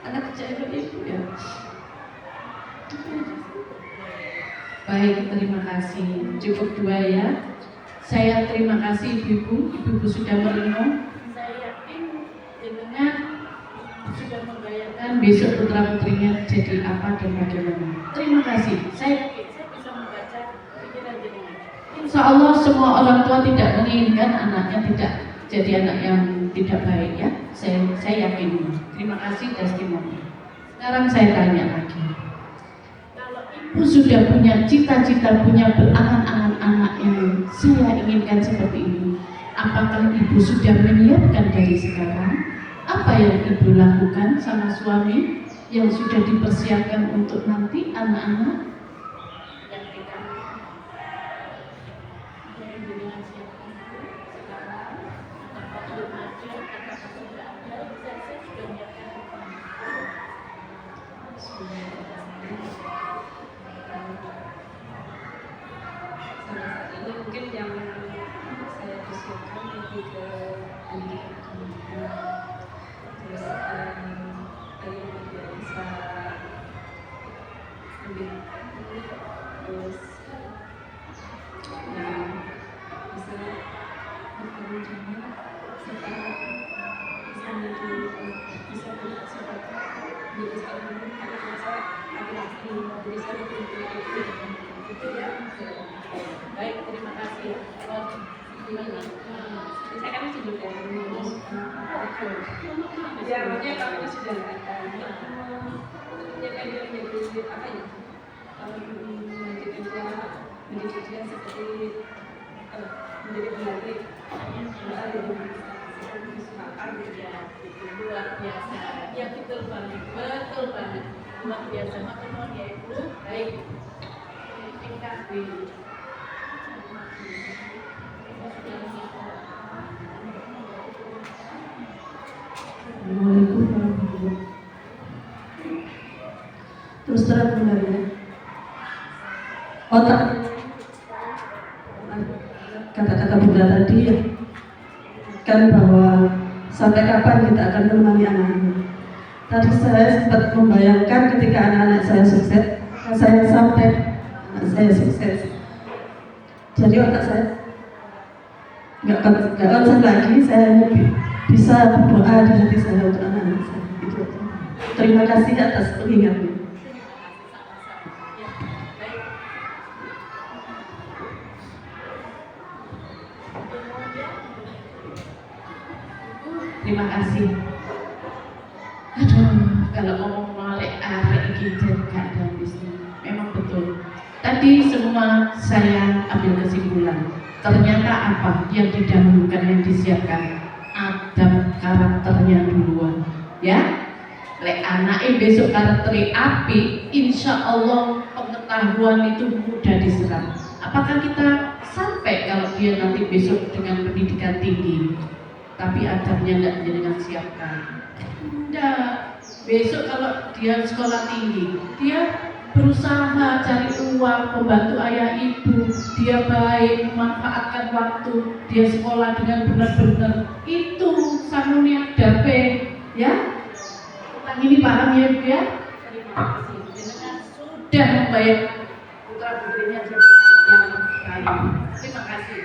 Anak cewek itu ya. Baik, terima kasih. Cukup dua ya. Saya terima kasih Ibu sudah merenung. Saya yakin dengan sudah membayangkan besok putra putrinya jadi apa dan bagaimana. Terima kasih. Saya yakin saya bisa membaca pikiran jenengan. Insya Allah semua orang tua tidak menginginkan anaknya tidak jadi anak yang tidak baik ya. Saya yakin. Terima kasih testimoni. Sekarang saya tanya lagi. Kalau ibu sudah punya cita-cita, punya berangan-angan anak yang saya inginkan seperti ini, apakah ibu sudah menyiapkan dari sekarang? Apa yang ibu lakukan sama suami yang sudah dipersiapkan untuk nanti anak-anak yang kita dengan siapkan sekarang, apakah belum ada, apakah sudah ada, saya sudah menyiapkan. Sampai saat ini mungkin yang saya persiapkan lebih ke pendidikan kemudian, terus bagaimana dia bisa lebih terus bisa bertanggung jawab serta bisa bisa bersikap menjadi seorang ibu karena saya laki-laki, jadi saya lebih itu ya. Baik, terima kasih. Gimana? Saya kan sudah ngomong. Ya, makanya kalau sudah ada menjadikan dia menjadi apa ya? Mendidik dia seperti menjadi pembalik Luar biasa. Ya betul banget, betul banget. Luar biasa. Makanya ya ibu. Baik. NKB. Assalamualaikum warahmatullahi wabarakatuh. Terus terang benar ya, otak kata-kata Bunda tadi kan bahwa sampai kapan kita akan menemani anak-anak. Tadi saya sempat membayangkan ketika anak-anak saya sukses, saya sampai anak saya sukses. Jadi otak saya nggak konsen lagi, saya hanya bisa berdoa di hati saya untuk anak-anak saya. Itu aja. Terima kasih atas pengingatnya. Terima kasih. Aduh, kalau ngomong molek arek gitu gak ada habisnya. Memang betul. Tadi semua saya ambil kesimpulan. Ternyata apa yang didahulukan, yang disiapkan? Adab karakternya duluan. Ya, lek anaknya besok karakternya api, insya Allah pengetahuan itu mudah diserap. Apakah kita sampai kalau dia nanti besok dengan pendidikan tinggi, tapi adabnya tidak dengan siapkan? Tidak. Besok kalau dia sekolah tinggi, dia berusaha cari uang, membantu ayah ibu, dia baik, memanfaatkan waktu, dia sekolah dengan benar-benar, itu sanunia dape, ya. Tentang ini paham ya ibu ya? Terima kasih. Dengan sudah membayar putra putrinya jadi yang baik. Terima kasih.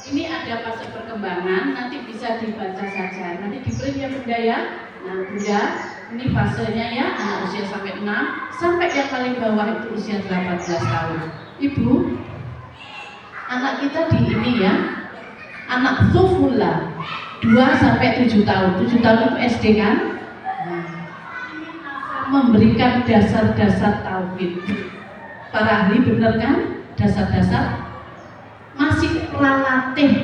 Ini ada fase perkembangan, nanti bisa dibaca saja, nanti di print ya Bunda ya. Nah Bunda, ini fasenya ya, anak usia sampai 6, sampai yang paling bawah itu usia 18 tahun. Ibu, anak kita di ini ya, anak Thufula 2 sampai 7 tahun, 7 tahun itu SD kan? Nah, memberikan dasar-dasar tauhid. Para ahli benar kan? Dasar-dasar masih relatif,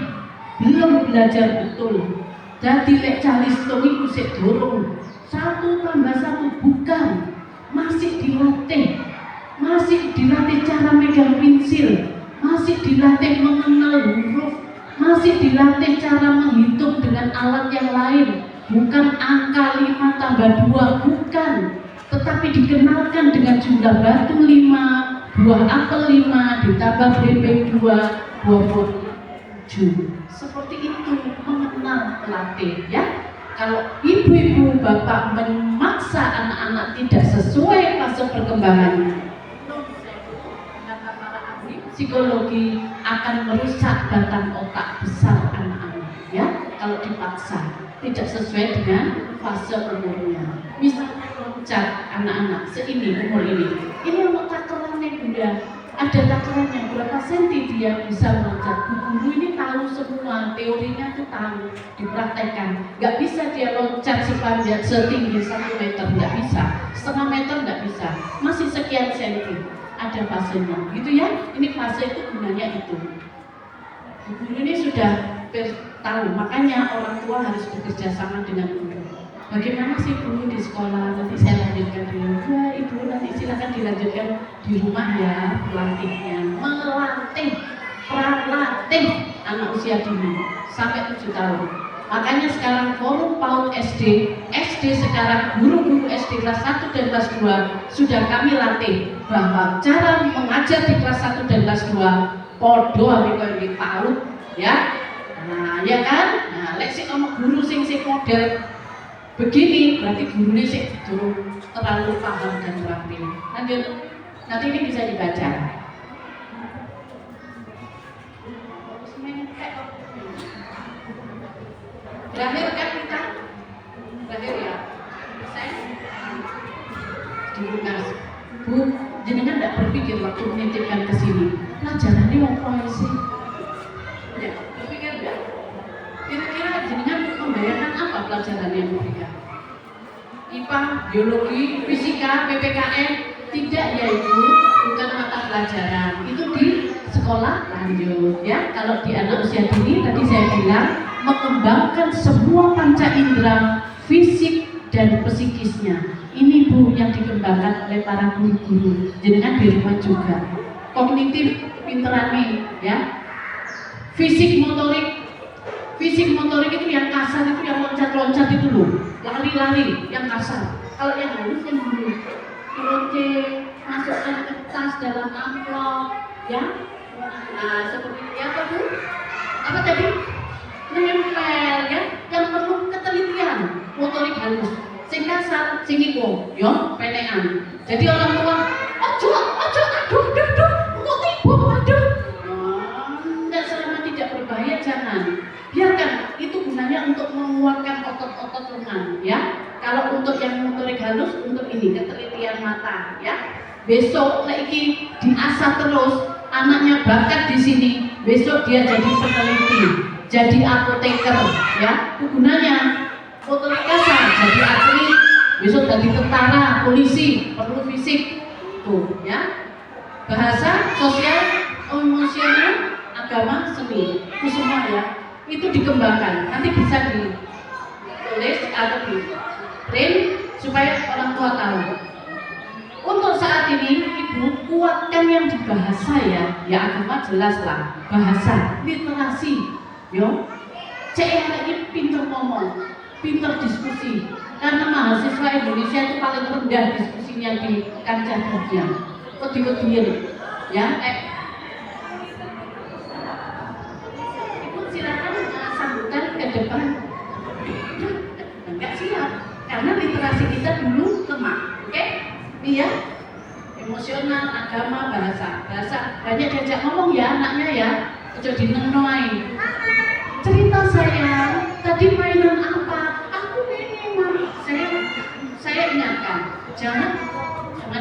belum belajar betul. Jadi lek calis itu sik durung 1 tambah 1 bukan, masih dilatih cara megang pensil, masih dilatih mengenal huruf, masih dilatih cara menghitung dengan alat yang lain, bukan angka 5 tambah 2, bukan, tetapi dikenalkan dengan jumlah batu 5, buah apel 5, ditambah bebek 2, buah pot 7. Seperti itu mengenal pelatih ya. Kalau ibu-ibu bapak memaksa anak-anak tidak sesuai fase perkembangannya, kata para ahli psikologi, akan merusak batang otak besar anak-anak ya. Kalau dipaksa tidak sesuai dengan fase umurnya, misalnya loncat anak-anak seini umur ini mau takarannya bunda, ada takarannya berapa senti dia bisa meloncat. Guru ini tahu semua, teorinya tuh tahu, dipraktekkan. Nggak bisa dia loncat sepanjang setinggi 1 meter, nggak bisa, setengah meter nggak bisa, masih sekian senti, ada fasenya gitu ya. Ini fase itu gunanya itu. Guru ini sudah tahu, makanya orang tua harus bekerja sama dengan guru. Bagaimana sih Bu di sekolah? Nanti saya lanjutkan dulu. Ya Ibu, nanti silakan dilanjutkan di rumah ya, pelatihnya. Melatih anak usia dini sampai 7 tahun. Makanya sekarang forum PAUD SD sekarang guru-guru SD kelas 1 dan kelas 2 sudah kami latih bahwa cara mengajar di kelas 1 dan kelas 2 podo ambek di PAUD ya. Nah, ya kan? Nah, lek sik ono guru sing model begini, berarti gurunya sih terlalu paham dan terampil. Lanjut, nanti ini bisa dibaca. Terakhir kan kita, terakhir ya, saya dibuka. Bu, jenengan tidak berpikir waktu menitipkan ke sini, pelajaran ini mau poesi. Ya, berpikir enggak? Kira-kira jenengan membayangkan apa pelajaran yang diberikan? IPA, biologi, fisika, PPKN? Tidak ya Ibu, bukan mata pelajaran. Itu di sekolah lanjut ya. Kalau di anak usia dini tadi saya bilang mengembangkan semua panca indera fisik dan psikisnya. Ini Bu yang dikembangkan oleh para guru-guru. Jenengan di rumah juga. Kognitif pinterane ya. Fisik motorik itu yang kasar, itu yang loncat-loncat itu loh, lari-lari yang kasar. Kalau yang halus yang dulu lonce, masukkan ke tas dalam amplop ya. Nah seperti itu apa Bu? Apa tadi? Nempel ya, yang perlu ketelitian motorik halus. Sing kasar, sing iku yo penekan. Jadi orang tua ojo aduh kok tiba aduh. Dan selama tidak berbahaya jangan. Biarkan, itu gunanya untuk menguatkan otot-otot lengan ya. Kalau untuk yang motorik halus, untuk ini ketelitian mata ya. Besok lagi diasah terus, anaknya bakat di sini, besok dia jadi peneliti, jadi apoteker ya. Itu gunanya. Motorik kasar jadi atlet, besok jadi tentara, polisi, perlu fisik tuh ya. Bahasa, sosial, emosional, agama, seni, itu semua ya. Itu dikembangkan, nanti bisa ditulis atau di print supaya orang tua tahu. Untuk saat ini Ibu kuatkan yang di bahasa ya agama jelas lah, bahasa, literasi, yo. Cek lagi pinter ngomong, pinter diskusi. Karena mahasiswa Indonesia itu paling rendah diskusinya di kancah dunia. Wedi-wedian, ya. Silakan sambutan ke depan. Enggak siap karena literasi kita dulu lemah, oke? Iya, emosional, agama, bahasa banyak diajak ngomong ya anaknya ya, ojo dinenoi. Cerita saya tadi mainan apa? Aku ini mami. Saya ingatkan, jangan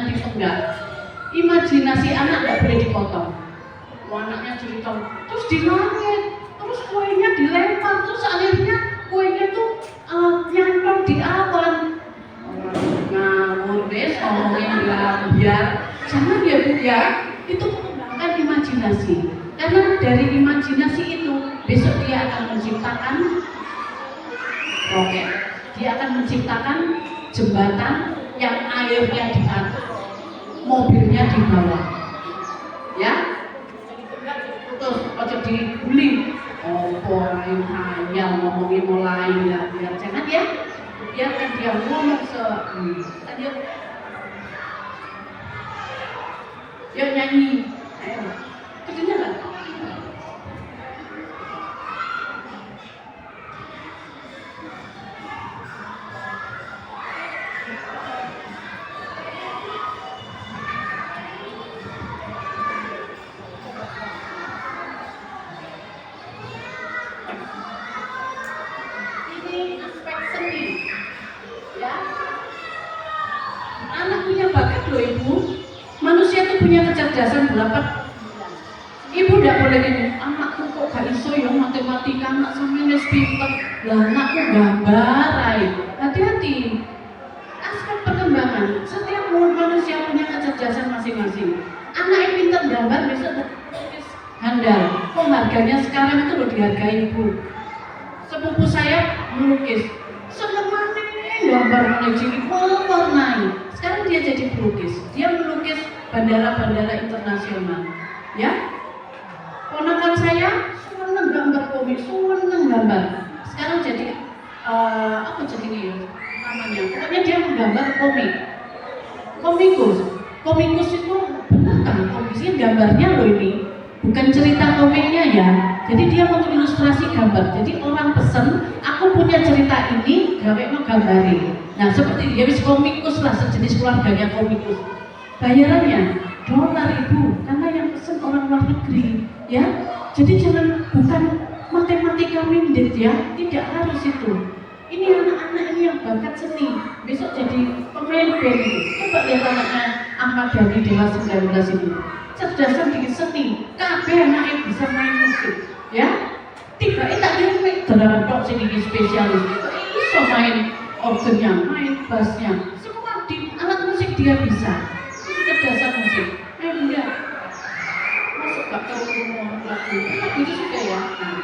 dipenggal. Imajinasi anak nggak boleh dipotong. Anaknya cerita, terus di langit. Terus kuenya dilempar, terus akhirnya kuenya tuh nyamper di awan. Ngawur deh, ngomongin biar jangan ya Bu ya. Itu mengembangkan imajinasi. Karena dari imajinasi itu besok dia akan menciptakan roket. Dia akan menciptakan jembatan yang airnya diatur. mobilnya di bawah. Ya, terus ojo dibully. Opo ayo hayal ngomongin mulai ya, jangan ya. Biarkan dia ngomong ayo. Yuk nyanyi. Ayo. Kerjanya kan? Ini aspek seni, ya. Anak punya bakat loh ibu. Manusia itu punya kecerdasan berapa? Ibu tidak boleh gini. Anakku kok gak iso ya matematika, anak sampe wis pinter. Lah anakku gambar ae. Hati-hati. Aspek perkembangan. Setiap manusia punya kecerdasan masing-masing. Anak yang pinter gambar bisa melukis handal. Kok harganya sekarang itu loh dihargai ibu. Sepupu saya melukis, seneng banget gambar mulai cilik mewarnai. Sekarang dia jadi pelukis, dia melukis bandara-bandara internasional. Ya, ponakan saya seneng gambar komik, seneng gambar. Sekarang jadi apa jadi ini ya namanya? Pokoknya dia menggambar komik, komikus itu benar kan? Komikusnya gambarnya loh ini. Bukan cerita komiknya ya, jadi dia mengilustrasi gambar. Jadi orang pesen, aku punya cerita ini, gawe mau gambari. Nah seperti dia wis komikus lah, sejenis keluarganya komikus. Bayarannya $, ibu, karena yang pesen orang luar negeri, ya. Jadi jangan bukan matematika minded ya, tidak harus itu. Ini anak-anak ini yang bakat seni, besok jadi pemain band. Coba lihat anaknya Ahmad Dhani Dewa 19 ini. Cerdasan di seni, kabeh anak yang bisa main musik, ya. Tiba-tiba tak diumik dalam tok sing iki spesialis. Iso main organnya, main bassnya, semua di alat musik dia bisa. Ini kecerdasan musik. Bunda, masuk gak tahu ngomong lagu? Itu sudah ya. Nah,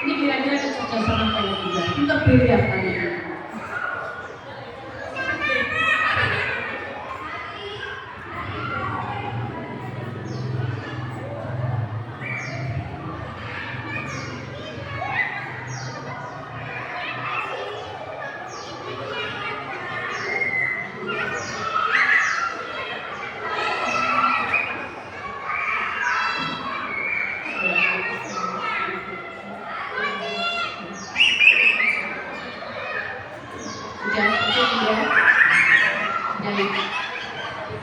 ini kira-kira kecerdasan apa yang Bunda? Kita beri apa nih?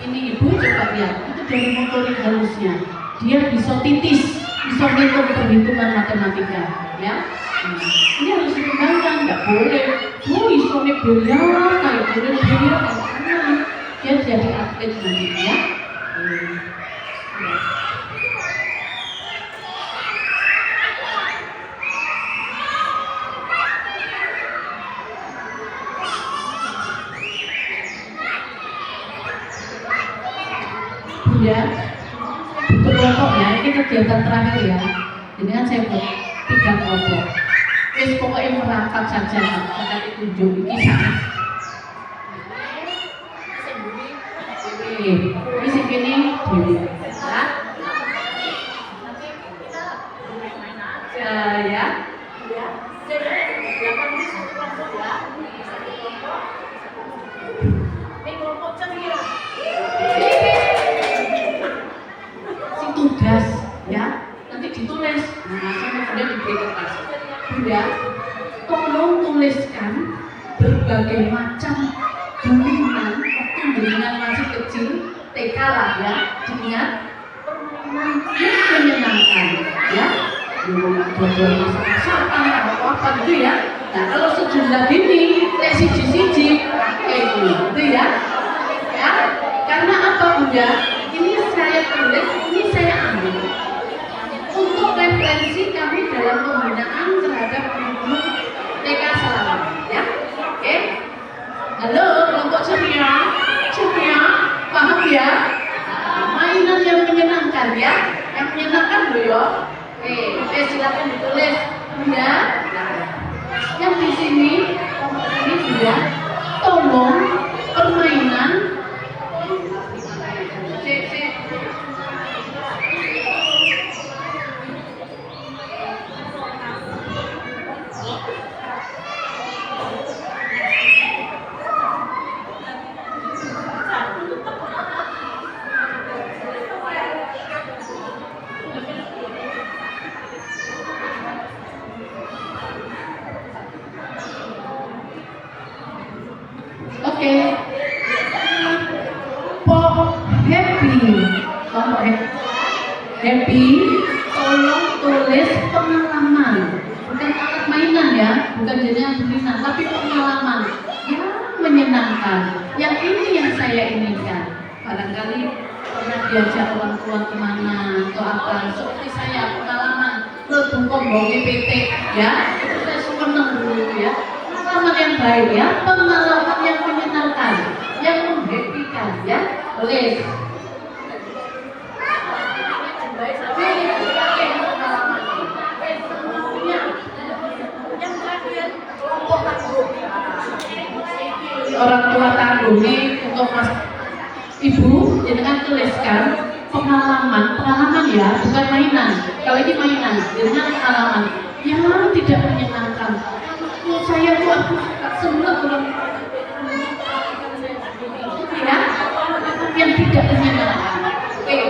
Ini ibu coba lihat, itu dari motorik halusnya. Dia bisa titis, bisa ngitung perhitungan matematika, ya. Ini harus dikembangkan, nggak boleh. Iso nih biliar, kayak biliar, dia jadi atlet nanti, ya. Ya, untuk kelompoknya ini kegiatan terakhir ya. Jadi kan saya buat 3 kelompok. Wis pokoknya merangkap saja, akan ditunjuk ini sana. Ini segini dulu. Ya. Tugas ya nanti ditulis, nah sama kemudian diberi kertas. Bunda, tolong tuliskan berbagai macam permainan waktu dengan masih kecil, TK lah ya, dengan permainan yang menyenangkan ya. Dodol masak-masakan apa gitu ya. Nah kalau sejumlah ini siji-siji kayak gitu ya. Ya, karena apa Bunda? Ini saya tulis, ini saya ambil untuk referensi kami dalam pembinaan terhadap guru TK Sarawak, ya. Oke? Halo, kelompok ceria, paham ya? Mainan yang menyenangkan ya, yang menyenangkan loh ya. Oke, silakan ditulis, Bunda. Yang di sini, kelompok ini Bunda, tolong permainan happy, tolong tulis pengalaman, bukan alat mainan ya, bukan jadinya belinan, tapi pengalaman yang menyenangkan. Yang ini yang saya inginkan. Barangkali pernah diajak orang tua kemana atau apa, seperti saya pengalaman lebungkong bongi PT ya, itu saya seneng dulu ya. Pengalaman yang baik ya, pengalaman yang menyenangkan, yang menghappykan ya. Boleh. Orang tua tanggungi untuk mas ibu jangan tuliskan pengalaman ya, bukan mainan. Kalau ini mainan dengan pengalaman yang tidak menyenangkan. Menurut saya tuh aku semua orang ya yang tidak menyenangkan. Oke.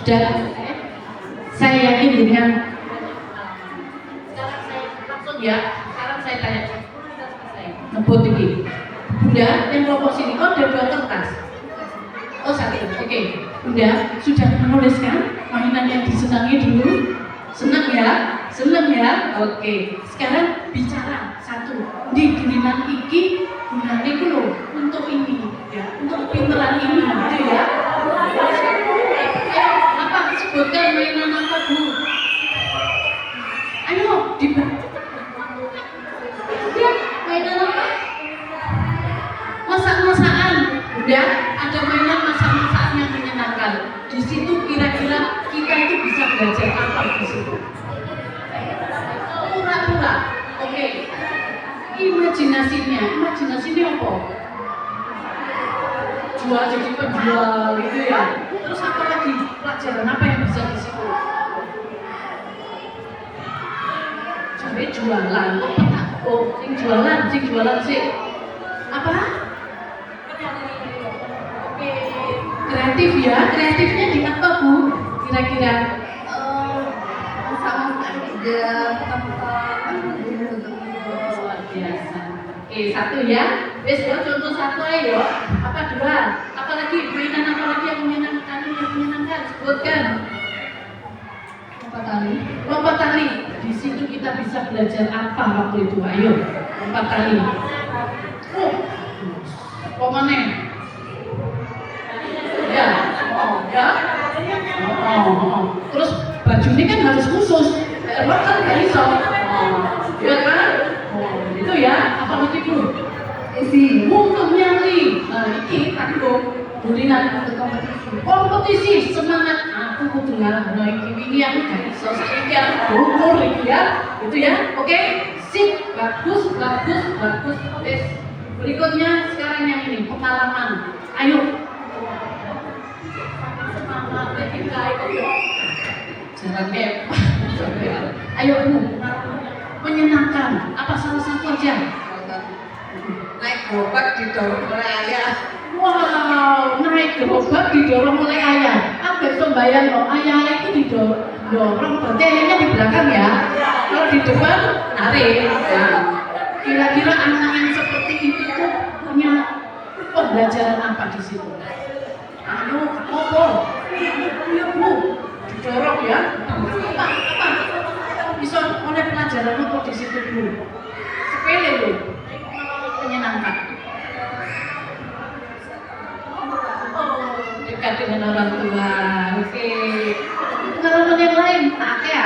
Sudah, saya yakin dengan sekarang saya langsung ya. Sekarang saya tanya, ngebut ini. Bunda, yang kelompok sini, oh ada 2 kertas. Oh 1, oke. Bunda, sudah menuliskan mainan yang disenangi dulu? Senang ya? Senang ya? Oke. Sekarang bicara 1. Di dunia iki, Bunda ini loh, untuk ini ya, untuk pinteran ini gitu ya. Apa sebutkan mainan apa Bu? Ayo ya, mainan apa? Masak-masakan. Udah ada mainan masak-masakan yang menyenangkan. Di situ kira-kira kita itu bisa belajar apa di situ? Pura-pura. Oke. Imajinasinya apa? Jual jadi penjual gitu ya. Terus apa lagi? Pelajaran apa yang bisa di situ? Jadi jualan. Oh, sing jualan sih. Apa? Oke. Kreatif ya. Kreatifnya di apa Bu? Kira-kira? Masak-masak juga, tempat Luar biasa. Oke, 1 ya. Wes contoh 1 ayo. Apa 2? Apa lagi? Mainan apa lagi yang menyenangkan? Sebutkan. Lompat tali. Di situ kita bisa belajar apa waktu itu? Ayo, lompat tali. Pomane. Ya. Ya. Terus baju ini kan harus khusus. Emang kan nggak bisa. Ya kan? Itu ya. Apa lagi Bu? isi Untuk nyali. Nah, ini tadi Bu. Bulinan kompetisi semangat aku kudu ngalahno ini aku gak iso saiki aku umur iki ya. Itu ya. Oke. Sip, bagus. Wes. Berikutnya sekarang yang ini pengalaman. Ayo. Semangat kita itu. Jangan ayo Bu. Menyenangkan. Apa salah satu aja? naik gerobak didorong oleh ayah. Wow, naik gerobak didorong oleh ayah. Apa itu bayang loh, ayah itu didorong, berarti ayahnya di belakang ya. Kalau di depan, narik. Ya. Kira-kira anak yang seperti itu tuh punya pembelajaran apa di situ? Ayo, apa? Iya Bu, didorong ya. Apa? Bisa oleh pelajaran apa di situ Bu? Sepele loh, menyenangkan. Dekat dengan orang tua. Oke. Pengalaman yang lain, tak ya.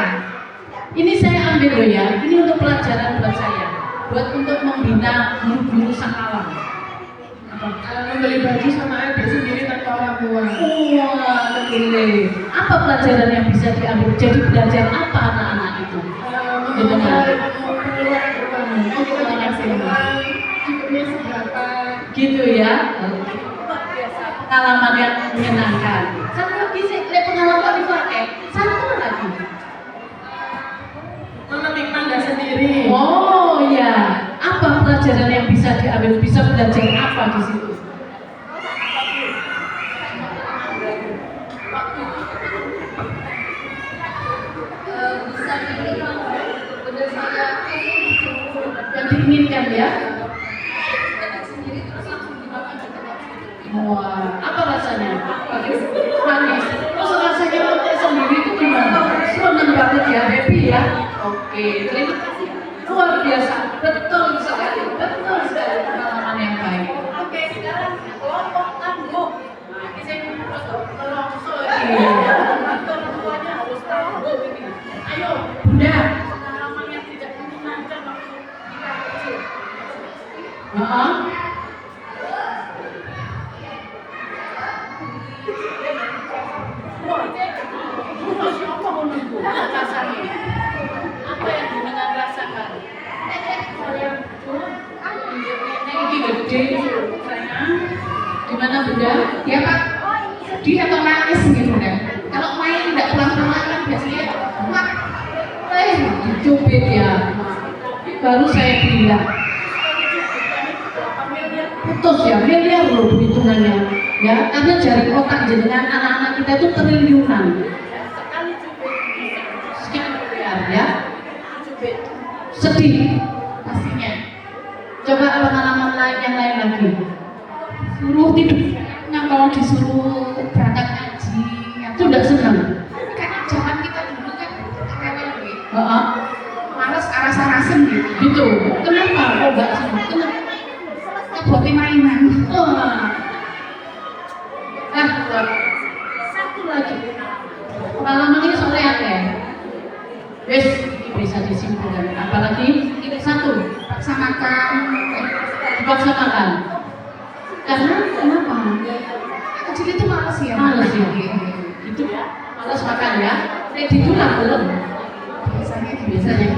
Ini saya ambil loh ya. Ini untuk pelajaran buat saya. Buat untuk membina guru-guru sakalang. Membeli baju sama adik sendiri tanpa orang tua. Wah, boleh. Apa pelajaran yang bisa diambil? Jadi belajar apa anak-anak itu? Cukupnya seberapa? Gitu ya. Pengalaman yang menyenangkan. Satu lagi sih, pengalaman dipakai. Satu lagi. Memetik tangga sendiri. Oh ya, apa pelajaran yang bisa diambil? Bisa belajar apa di situ? Bisa benar saya Yang diinginkan ya. sendiri terus langsung dimakan di tempat Wah, apa rasanya? Manis. Terus rasanya untuk sendiri itu gimana? Senang banget ya, happy ya. Oke, terima kasih. Luar biasa, betul sekali pengalaman yang baik. Oke, sekarang kelompok tangguh. Nah, ini saya tuanya harus tangguh ini. Ayo, Bunda. Pengalaman yang tidak menyenangkan waktu kita kecil. Siapa menunggu? Rasanya apa yang jenengan rasakan? Ini gede sayang. Gimana Bunda? Ya Pak, sedih atau nangis gitu Bunda? Kalau main tidak pulang-pulang kan biasanya mak, dicubit ya. Baru saya bilang putus ya, miliar loh hitungannya. Ya, karena jaring otak jenengan anak-anak kita itu triliunan. Sekian miliar ya. Sedih pastinya. Coba pengalaman lain yang lain lagi. Suruh tidur, kalau disuruh berangkat ngaji, itu udah senang. Karena zaman kita dulu kan rewel gitu. Males aras-arasen gitu. Gitu. Kenapa? Oh, enggak senang. Kenapa? Ngebuatin mainan. Satu lagi. Pengalaman ini sore ya. Wes, ini bisa disimpulkan. Apalagi ini satu, dipaksa makan. Karena kenapa? Kecil itu males ya. Males ya. Itu males makan ya. Ready dulu belum? Biasanya.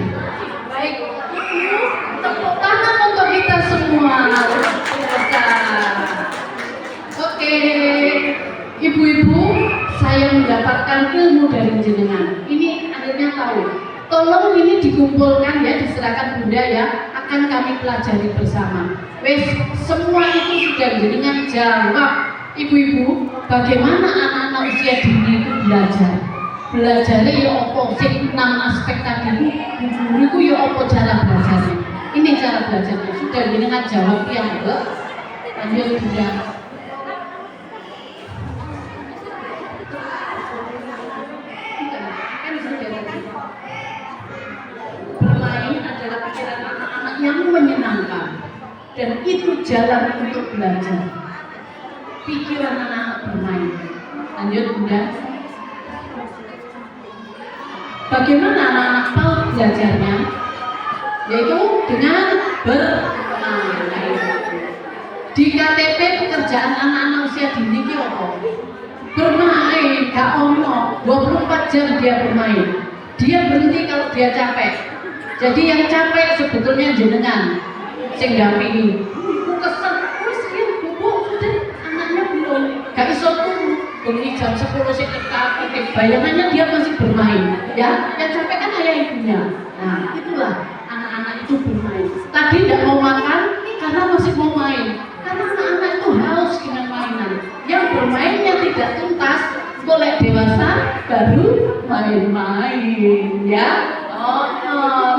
Baik. Tepuk tangan untuk kita semua. Oke, ibu-ibu, saya mendapatkan ilmu dari jenengan. Ini akhirnya tahu. Tolong ini dikumpulkan ya, diserahkan Bunda ya. Akan kami pelajari bersama. Wes, semua itu sudah jenengan jawab. Ibu-ibu, bagaimana anak-anak usia dini itu belajar? Belajarnya ya apa? 6 aspek tadi. Guru itu ya apa cara belajarnya? Ini cara belajarnya. Sudah jenengan jawab yang enggak? Lanjut Bunda. Bermain adalah pikiran anak-anak yang menyenangkan dan itu jalan untuk belajar. Pikiran anak-anak bermain. Lanjut Bunda. Bagaimana anak-anak tahu belajarnya? Yaitu dengan bermain. Di KTP pekerjaan anak-anak usia dini itu apa? Bermain, gak ono, 24 jam dia bermain. Dia berhenti kalau dia capek. Jadi yang capek sebetulnya jenengan sing dampingi. Kesel, saya bubuk sudah anaknya belum. Gak iso tunggu. Bengi jam 10 sing ketak, bayangannya dia masih bermain. Ya, yang capek kan ayah ibunya. Nah, itulah anak-anak itu bermain. Tadi tidak mau makan karena masih mau main. Karena anak-anak itu haus dengan mainan. Yang bermainnya tidak tuntas, boleh dewasa baru main-main, ya.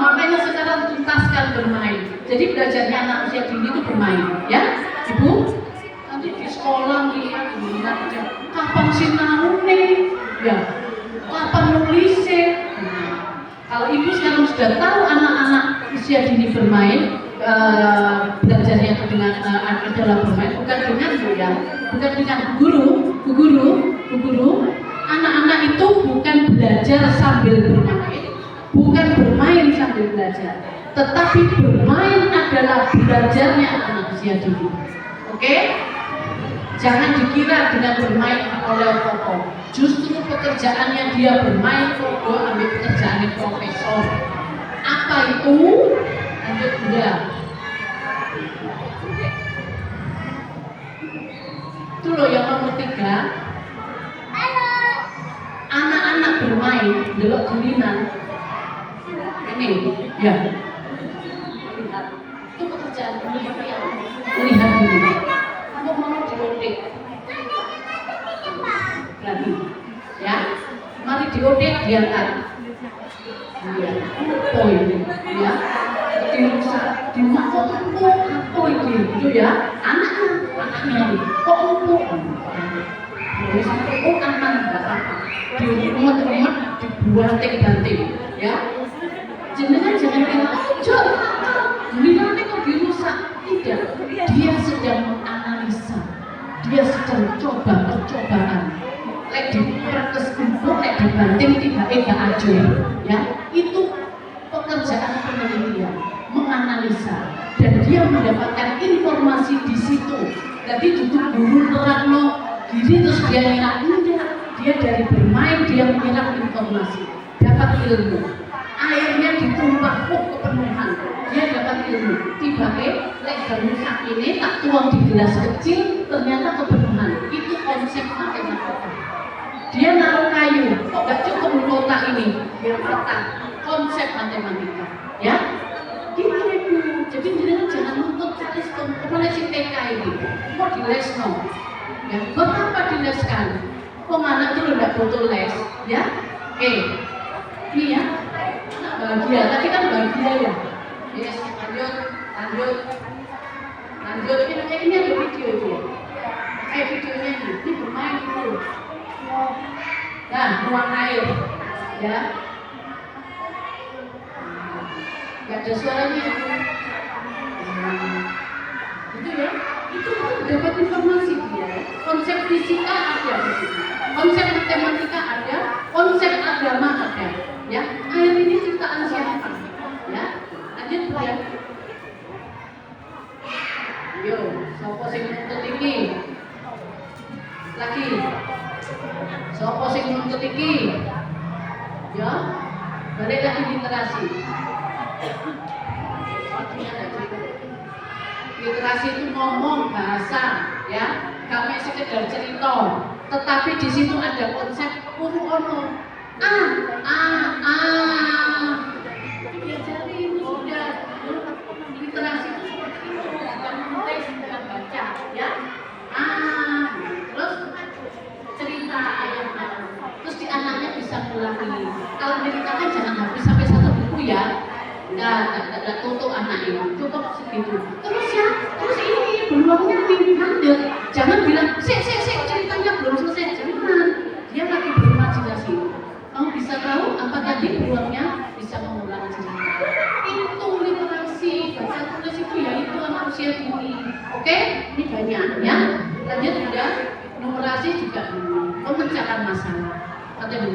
Makanya sekarang tuntaskan bermain. Jadi belajarnya anak usia dini itu bermain, ya, Ibu. Nanti di sekolah lihat kapan sinau nih, ya, kapan nulisnya. Kalau ibu sekarang sudah tahu anak-anak usia dini bermain, belajarnya itu dengan adalah bermain, bukan dengan ya, bukan dengan guru. Anak-anak itu bukan belajar sambil bermain, bukan bermain sambil belajar, tetapi bermain adalah belajarnya anak usia dini. Oke? Jangan dikira dengan bermain oleh pokok. Justru pekerjaannya dia bermain, pokok ambil pekerjaannya profesor. Apa itu? Lanjut Bunda. Itu loh yang nomor 3. Anak-anak bermain, delok gulinan. Ini, ya. Itu pekerjaan melihat dulu. Kamu mau diodik. Berarti, ya. Mari diodik diangkat. Ya, apa ini? Ya. Dirusak, dimakan apa ini? Itu ya. Anaknya ini. Kok empuk? Boleh sampai aman, enggak apa-apa. Diumet-umet, dibanting-banting, ya. Jenengan jangan kira, "Jok, gulinannya kok dirusak?" Tidak. Dia sedang menganalisa. Dia sedang coba percobaan. Lek diperkes empuk, lek dibanting tiba-tiba gak ajur, ya. Itu pekerjaan penelitian, menganalisa, dan dia mendapatkan informasi di situ. Jadi duduk guru nerangno gini terus dia ngira enggak, dia dari bermain dia menyerap informasi, dapat ilmu. Airnya ditumpah kepenuhan, dia dapat ilmu. Tiba-tiba lek rusak ini tak tuang di gelas kecil, ternyata kepenuhan. Itu konsep matematika. Dia naruh kayu, kok gak cukup kotak ini, biar kotak. Konsep matematika, ya. Gitu Ibu. Jadi jangan nuntut terus kemana si TK ini, kok di lesno. Ya, buat apa dileskan? Kok anak itu tidak butuh les, ya? Oke, ini ya, anak bahagia. Tadi kan bahagia ya. Yes, lanjut. Ini ada video itu ya. Videonya ini bermain dulu. Nah, ruang air, ya. Gak ada suaranya. Itu ya, itu dapat informasi dia. Konsep fisika ada di sini, konsep matematika ada, konsep agama ada. Ya, air ini ciptaan siapa? Ya, lanjut ya. Yo, sopo sing nuntut iki? Lagi. Sopo sing nuntut iki? Ya, balik lagi literasi. Literasi itu ngomong bahasa, ya, kami sekedar cerita, tetapi di situ ada konsep puru ono. Diajari itu sudah literasi itu seperti itu, bukan menulis, bukan baca, ya. Terus cerita yang terus di anaknya bisa ngulangi. Kalau ceritakan jangan habis sampai satu buku ya. Nggak tutup anak ini, cukup segitu. Terus ini beruangnya mandek. Jangan bilang, sik, ceritanya belum selesai. Jangan, dia lagi berimajinasi. Kamu bisa tahu apa tadi beruangnya bisa mengulang cerita. Itu literasi, baca tulis itu ya itu anak usia dini. Oke, ini banyak ya. Lanjut juga, numerasi juga memecahkan masalah. Atau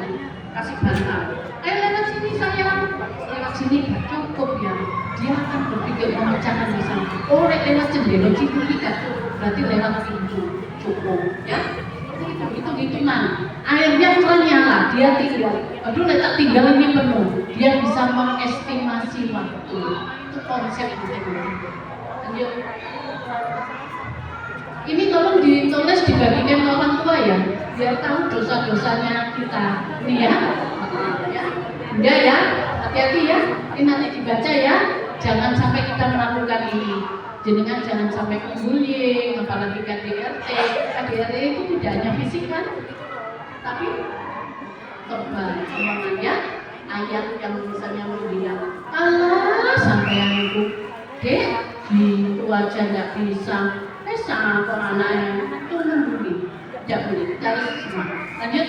kasih bantal. Lewat sini sayang, lewat sini cukup ya. Dia akan berpikir memecahkan masalah. Lewat jendela situ tidak cukup, berarti lewat pintu cukup ya. Itu hitungan. Airnya ternyala dia tinggal. Aduh, letak tinggal ini penuh. Dia bisa mengestimasi waktu. Itu konsep matematika. Lanjut. Ini tolong ditulis dibagikan ke orang tua ya, biar tahu dosa-dosanya kita. Ini ya. Bunda ya, hati-hati ya, ini nanti dibaca ya, jangan sampai kita melakukan ini. Jenengan jangan sampai bullying, apalagi KDRT. KDRT itu tidak hanya fisik kan, tapi verbal, omongannya, ayat yang misalnya membilang, alah sampean itu, dek, gitu aja nggak bisa, sama anaknya itu membuli, tidak boleh, kita harus semangat. Lanjut.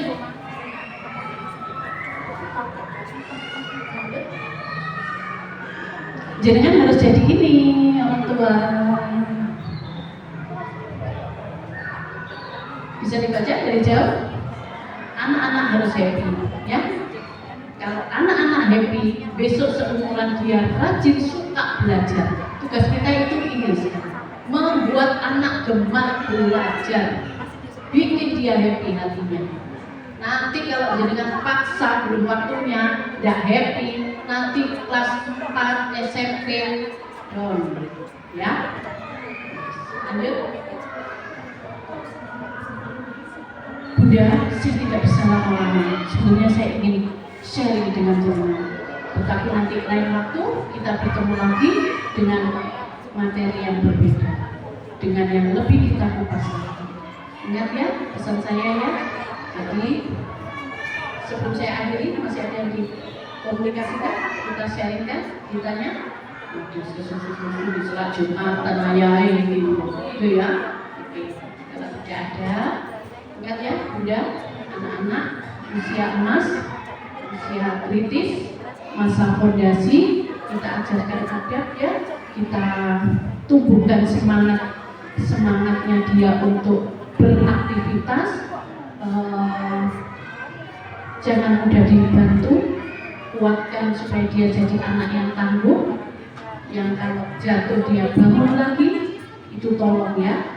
Jangan harus jadi ini orang tua. Bisa dibaca dari jauh. Anak-anak harus happy, ya. Kalau anak-anak happy, besok seumuran dia rajin suka belajar. Tugas kita itu ini, membuat anak gemar belajar, bikin dia happy hatinya. Nanti kalau jenengan paksa belum waktunya, tidak happy, nanti kelas 4 SMP down, ya. Lanjut. Bunda, saya tidak bisa lama-lama. Sebenarnya saya ingin sharing dengan jenengan. Tetapi nanti lain waktu kita bertemu lagi dengan materi yang berbeda, dengan yang lebih kita kupas lagi. Ingat ya pesan saya ya. Jadi sebelum saya akhiri masih ada yang dikomunikasikan, kita sharingkan, ditanya. Di sholat Jumatan ayai gitu ya. Oke. Kalau tidak ada, ingat ya Bunda, anak-anak usia emas, usia kritis, masa fondasi, kita ajarkan adab ya, kita tumbuhkan semangatnya dia untuk beraktivitas. Jangan mudah dibantu, kuatkan supaya dia jadi anak yang tangguh, yang kalau jatuh dia bangun lagi, itu tolong ya.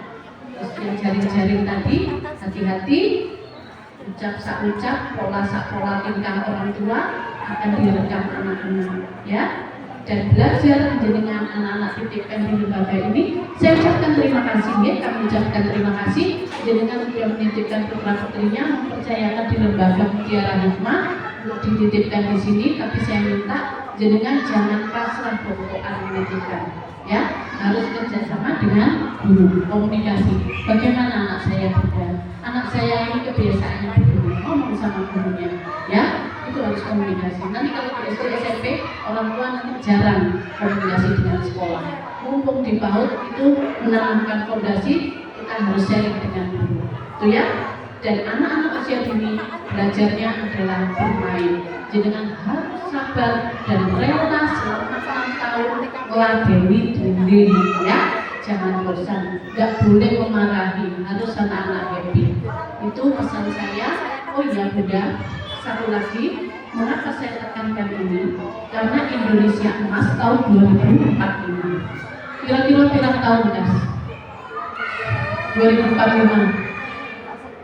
Terus yang jaring-jaring tadi, hati-hati, ucap pola tingkah orang tua akan direkam anak-anak ya. Dan belajar dengan anak-anak titipkan di lembaga ini, saya ucapkan terima kasih ya, kami ucapkan terima kasih jenengan sudah menitipkan putra putrinya, mempercayakan di lembaga Mutiara Hikmah untuk dititipkan di sini. Tapi saya minta jenengan jangan pasrah pokok-pokokan menitipkan ya, harus kerjasama dengan guru, komunikasi bagaimana anak saya orang tua nanti jarang komunikasi dengan sekolah. Mumpung di PAUD itu menanamkan fondasi, kita harus sharing dengan guru. Itu ya. Dan anak-anak usia dini belajarnya adalah bermain. Jenengan harus sabar dan rela selama 6 tahun meladeni diri ya. Jangan bosan, nggak boleh memarahi, harus anak-anak happy. Itu pesan saya. Oh iya Bunda, satu lagi, mengapa saya tekankan ini? Karena Indonesia Emas tahun 2045. Kira-kira berapa tahun guys? 2045.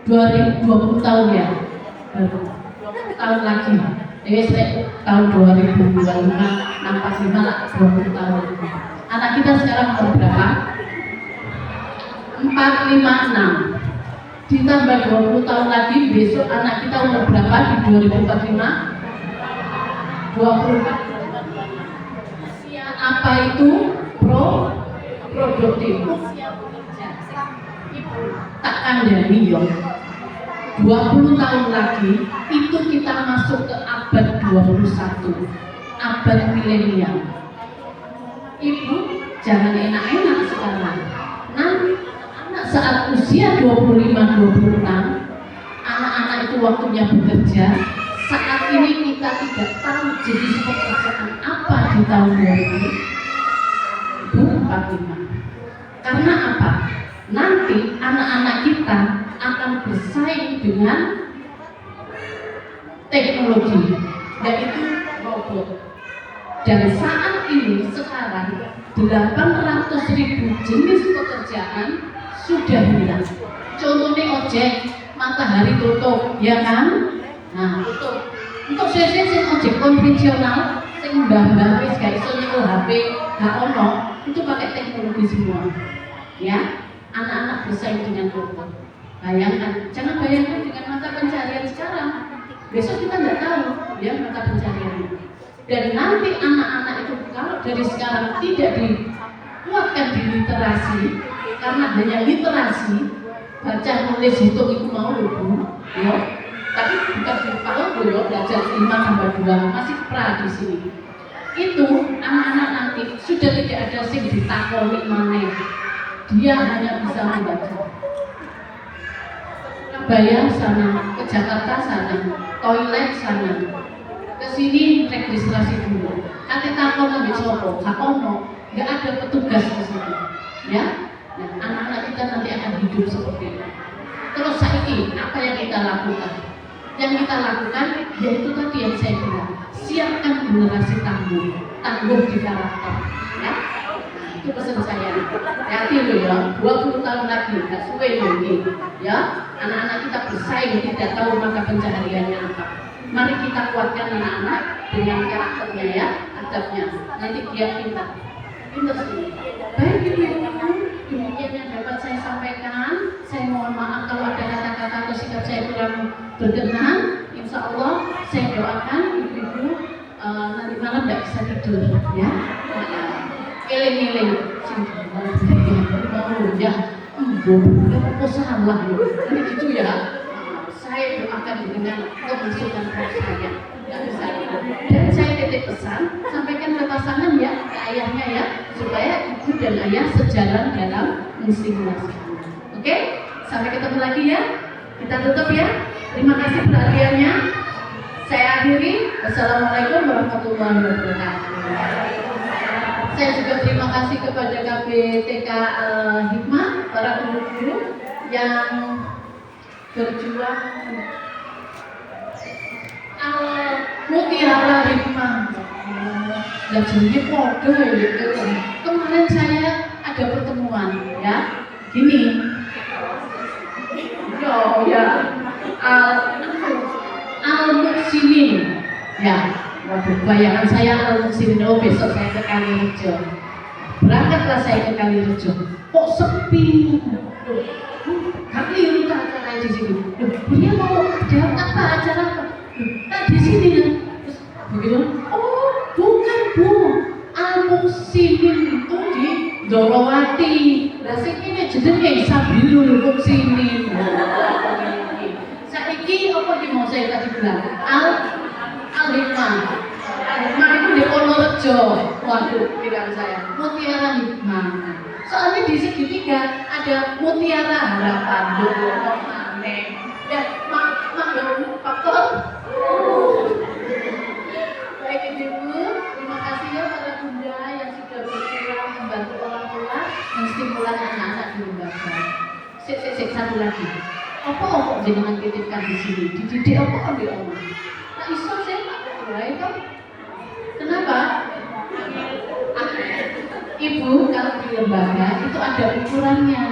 2020 tahun ya, 20 tahun lagi. Jadi saya tahun 2025, 45 lah, 20 tahun. Anak kita sekarang umur berapa? 456. Ditambah 20 tahun lagi, besok anak kita umur berapa di 2045? 24. Usia apa itu? Produktif. Tak kandani yo. 20 tahun lagi itu kita masuk ke abad 21, abad milenial. Ibu jangan enak-enak sekarang. Nanti anak saat usia 25-26, anak-anak itu waktunya bekerja. Saat ini kita tidak tahu jenis pekerjaan apa di tahun 2045. Karena apa? Nanti anak-anak kita akan bersaing dengan teknologi, yaitu robot. Dan saat ini sekarang 800.000 jenis pekerjaan sudah hilang. Contohnya ojek, matahari tutup, ya kan? Nah, tutup. Untuk sing ojek konvensional, sing mbah-mbah wis gak iso nyekel HP, gak ono, itu pakai teknologi semua. Ya, anak-anak bersaing dengan robot. Bayangkan, jangan bayangkan dengan mata pencarian sekarang. Besok kita nggak tahu ya mata pencariannya. Dan nanti anak-anak itu kalau dari sekarang tidak dikuatkan di literasi, karena hanya literasi, baca, nulis, hitung itu mau ibu, ya. Tapi bukan di kalau ya belajar 5-2 masih pra di sini. Itu anak-anak nanti sudah tidak ada sing ditakoni maneh. Dia hanya bisa membaca. Bayar sana, ke Jakarta sana, toilet sana, ke sini registrasi dulu. Nanti takon ambil sopo, nggak ada petugas di sini, ya. Nah, anak-anak kita nanti akan hidup seperti itu. Terus saiki apa yang kita lakukan? Yang kita lakukan yaitu tadi yang saya bilang, siapkan generasi tangguh di karakter, ya. Itu pesan saya. Hati loh ya, 20 tahun lagi, nggak suwe loh ini, ya. Anak-anak kita bersaing, tidak tahu mata pencahariannya apa. Mari kita kuatkan anak-anak dengan karakternya ya, adabnya. Nanti dia pintar sih. Baik ibu-ibu, demikian yang dapat saya sampaikan. Saya mohon maaf kalau ada kata-kata atau sikap saya kurang berkenan. Insya Allah saya doakan ibu-ibu nanti malam tidak bisa tidur, ya. Eling-eling, mau ya, kok salah ya, ini gitu ya. Saya doakan dengan kebersihan saya, nggak bisa. Dan saya titip pesan, sampaikan ke pasangan ya, ke ayahnya ya, supaya ibu dan ayah sejalan dalam masing-masing. Oke, sampai ketemu lagi ya. Kita tutup ya. Terima kasih perhatiannya. Saya akhiri. Wassalamualaikum warahmatullahi wabarakatuh. Saya juga terima kasih kepada KPTK Hikmah, para guru-guru yang berjuang Mutiara Hikmah. Dan jadi kode gitu. Kemarin saya ada pertemuan ya, gini. Ya, Al-Muksinin ya. Waduh, bayangan saya Al-Muksinin, oh besok saya ke Kalirejo. Berangkatlah saya ke Kalirejo. Kok sepi? Kami acara di sini. Dia mau ada apa acara apa? Nah di sini ya. Terus begitu. Oh bukan bu, Al-Muksinin itu di Dorowati. Lah sing ini jenenge Sabilul Muksinin. Saiki apa ki mau saya tadi bilang? Al-Hikmah. Al-Hikmah itu di Ponorogo waduh pikiran saya mutiara hikmah. Soalnya di segitiga ada mutiara harapan, aneh dan makhluk faktor. Baik ibu, terima kasih ya para bunda yang sudah berkurang membantu orang tua menstimulan anak-anak di lembaga. Satu lagi. Apa jenengan titipkan di sini? Dididik apa di omah? Nah iso saya tak berdoa kan? Kenapa? Ibu kalau di lembaga itu ada ukurannya.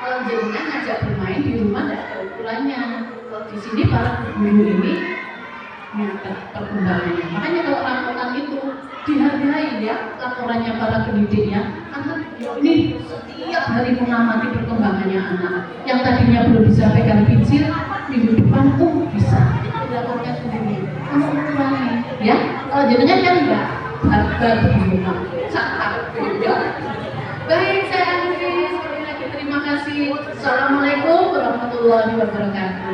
Kalau jenengan ngajak bermain di rumah tidak ada ukurannya. Kalau di sini para guru ini mencatat perkembangannya. Makanya kalau laporan itu dihargai ya laporannya para pendidiknya, karena ini setiap hari mengamati perkembangannya anak. Yang tadinya belum bisa pegang pensil, minggu depan bisa. Itu dilaporkan sendiri. Kamu ukurannya, ya. Kalau jenengan kan enggak, harga di rumah, sangat beda. Baik, saya akhiri sekali lagi terima kasih. Assalamualaikum warahmatullahi wabarakatuh.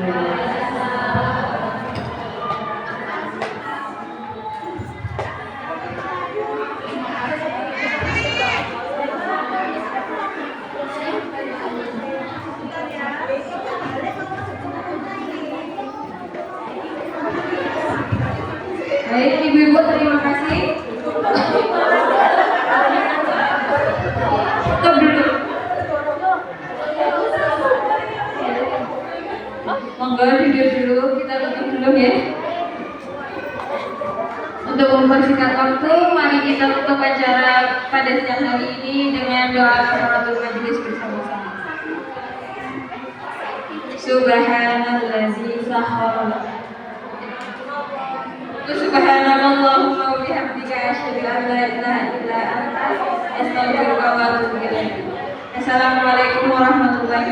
Baik, ibu-ibu terima kasih. Stop dulu. Monggo duduk dulu, kita tutup dulu ya. Untuk mempersingkat waktu, mari kita tutup acara pada siang hari ini dengan doa kafaratul majelis bersama-sama. Subhanallazi sahhara Subhanallahumma wa bihamdika asyhadu an la ilaha illa anta astaghfiruka wa atubu ilaik. Assalamualaikum warahmatullahi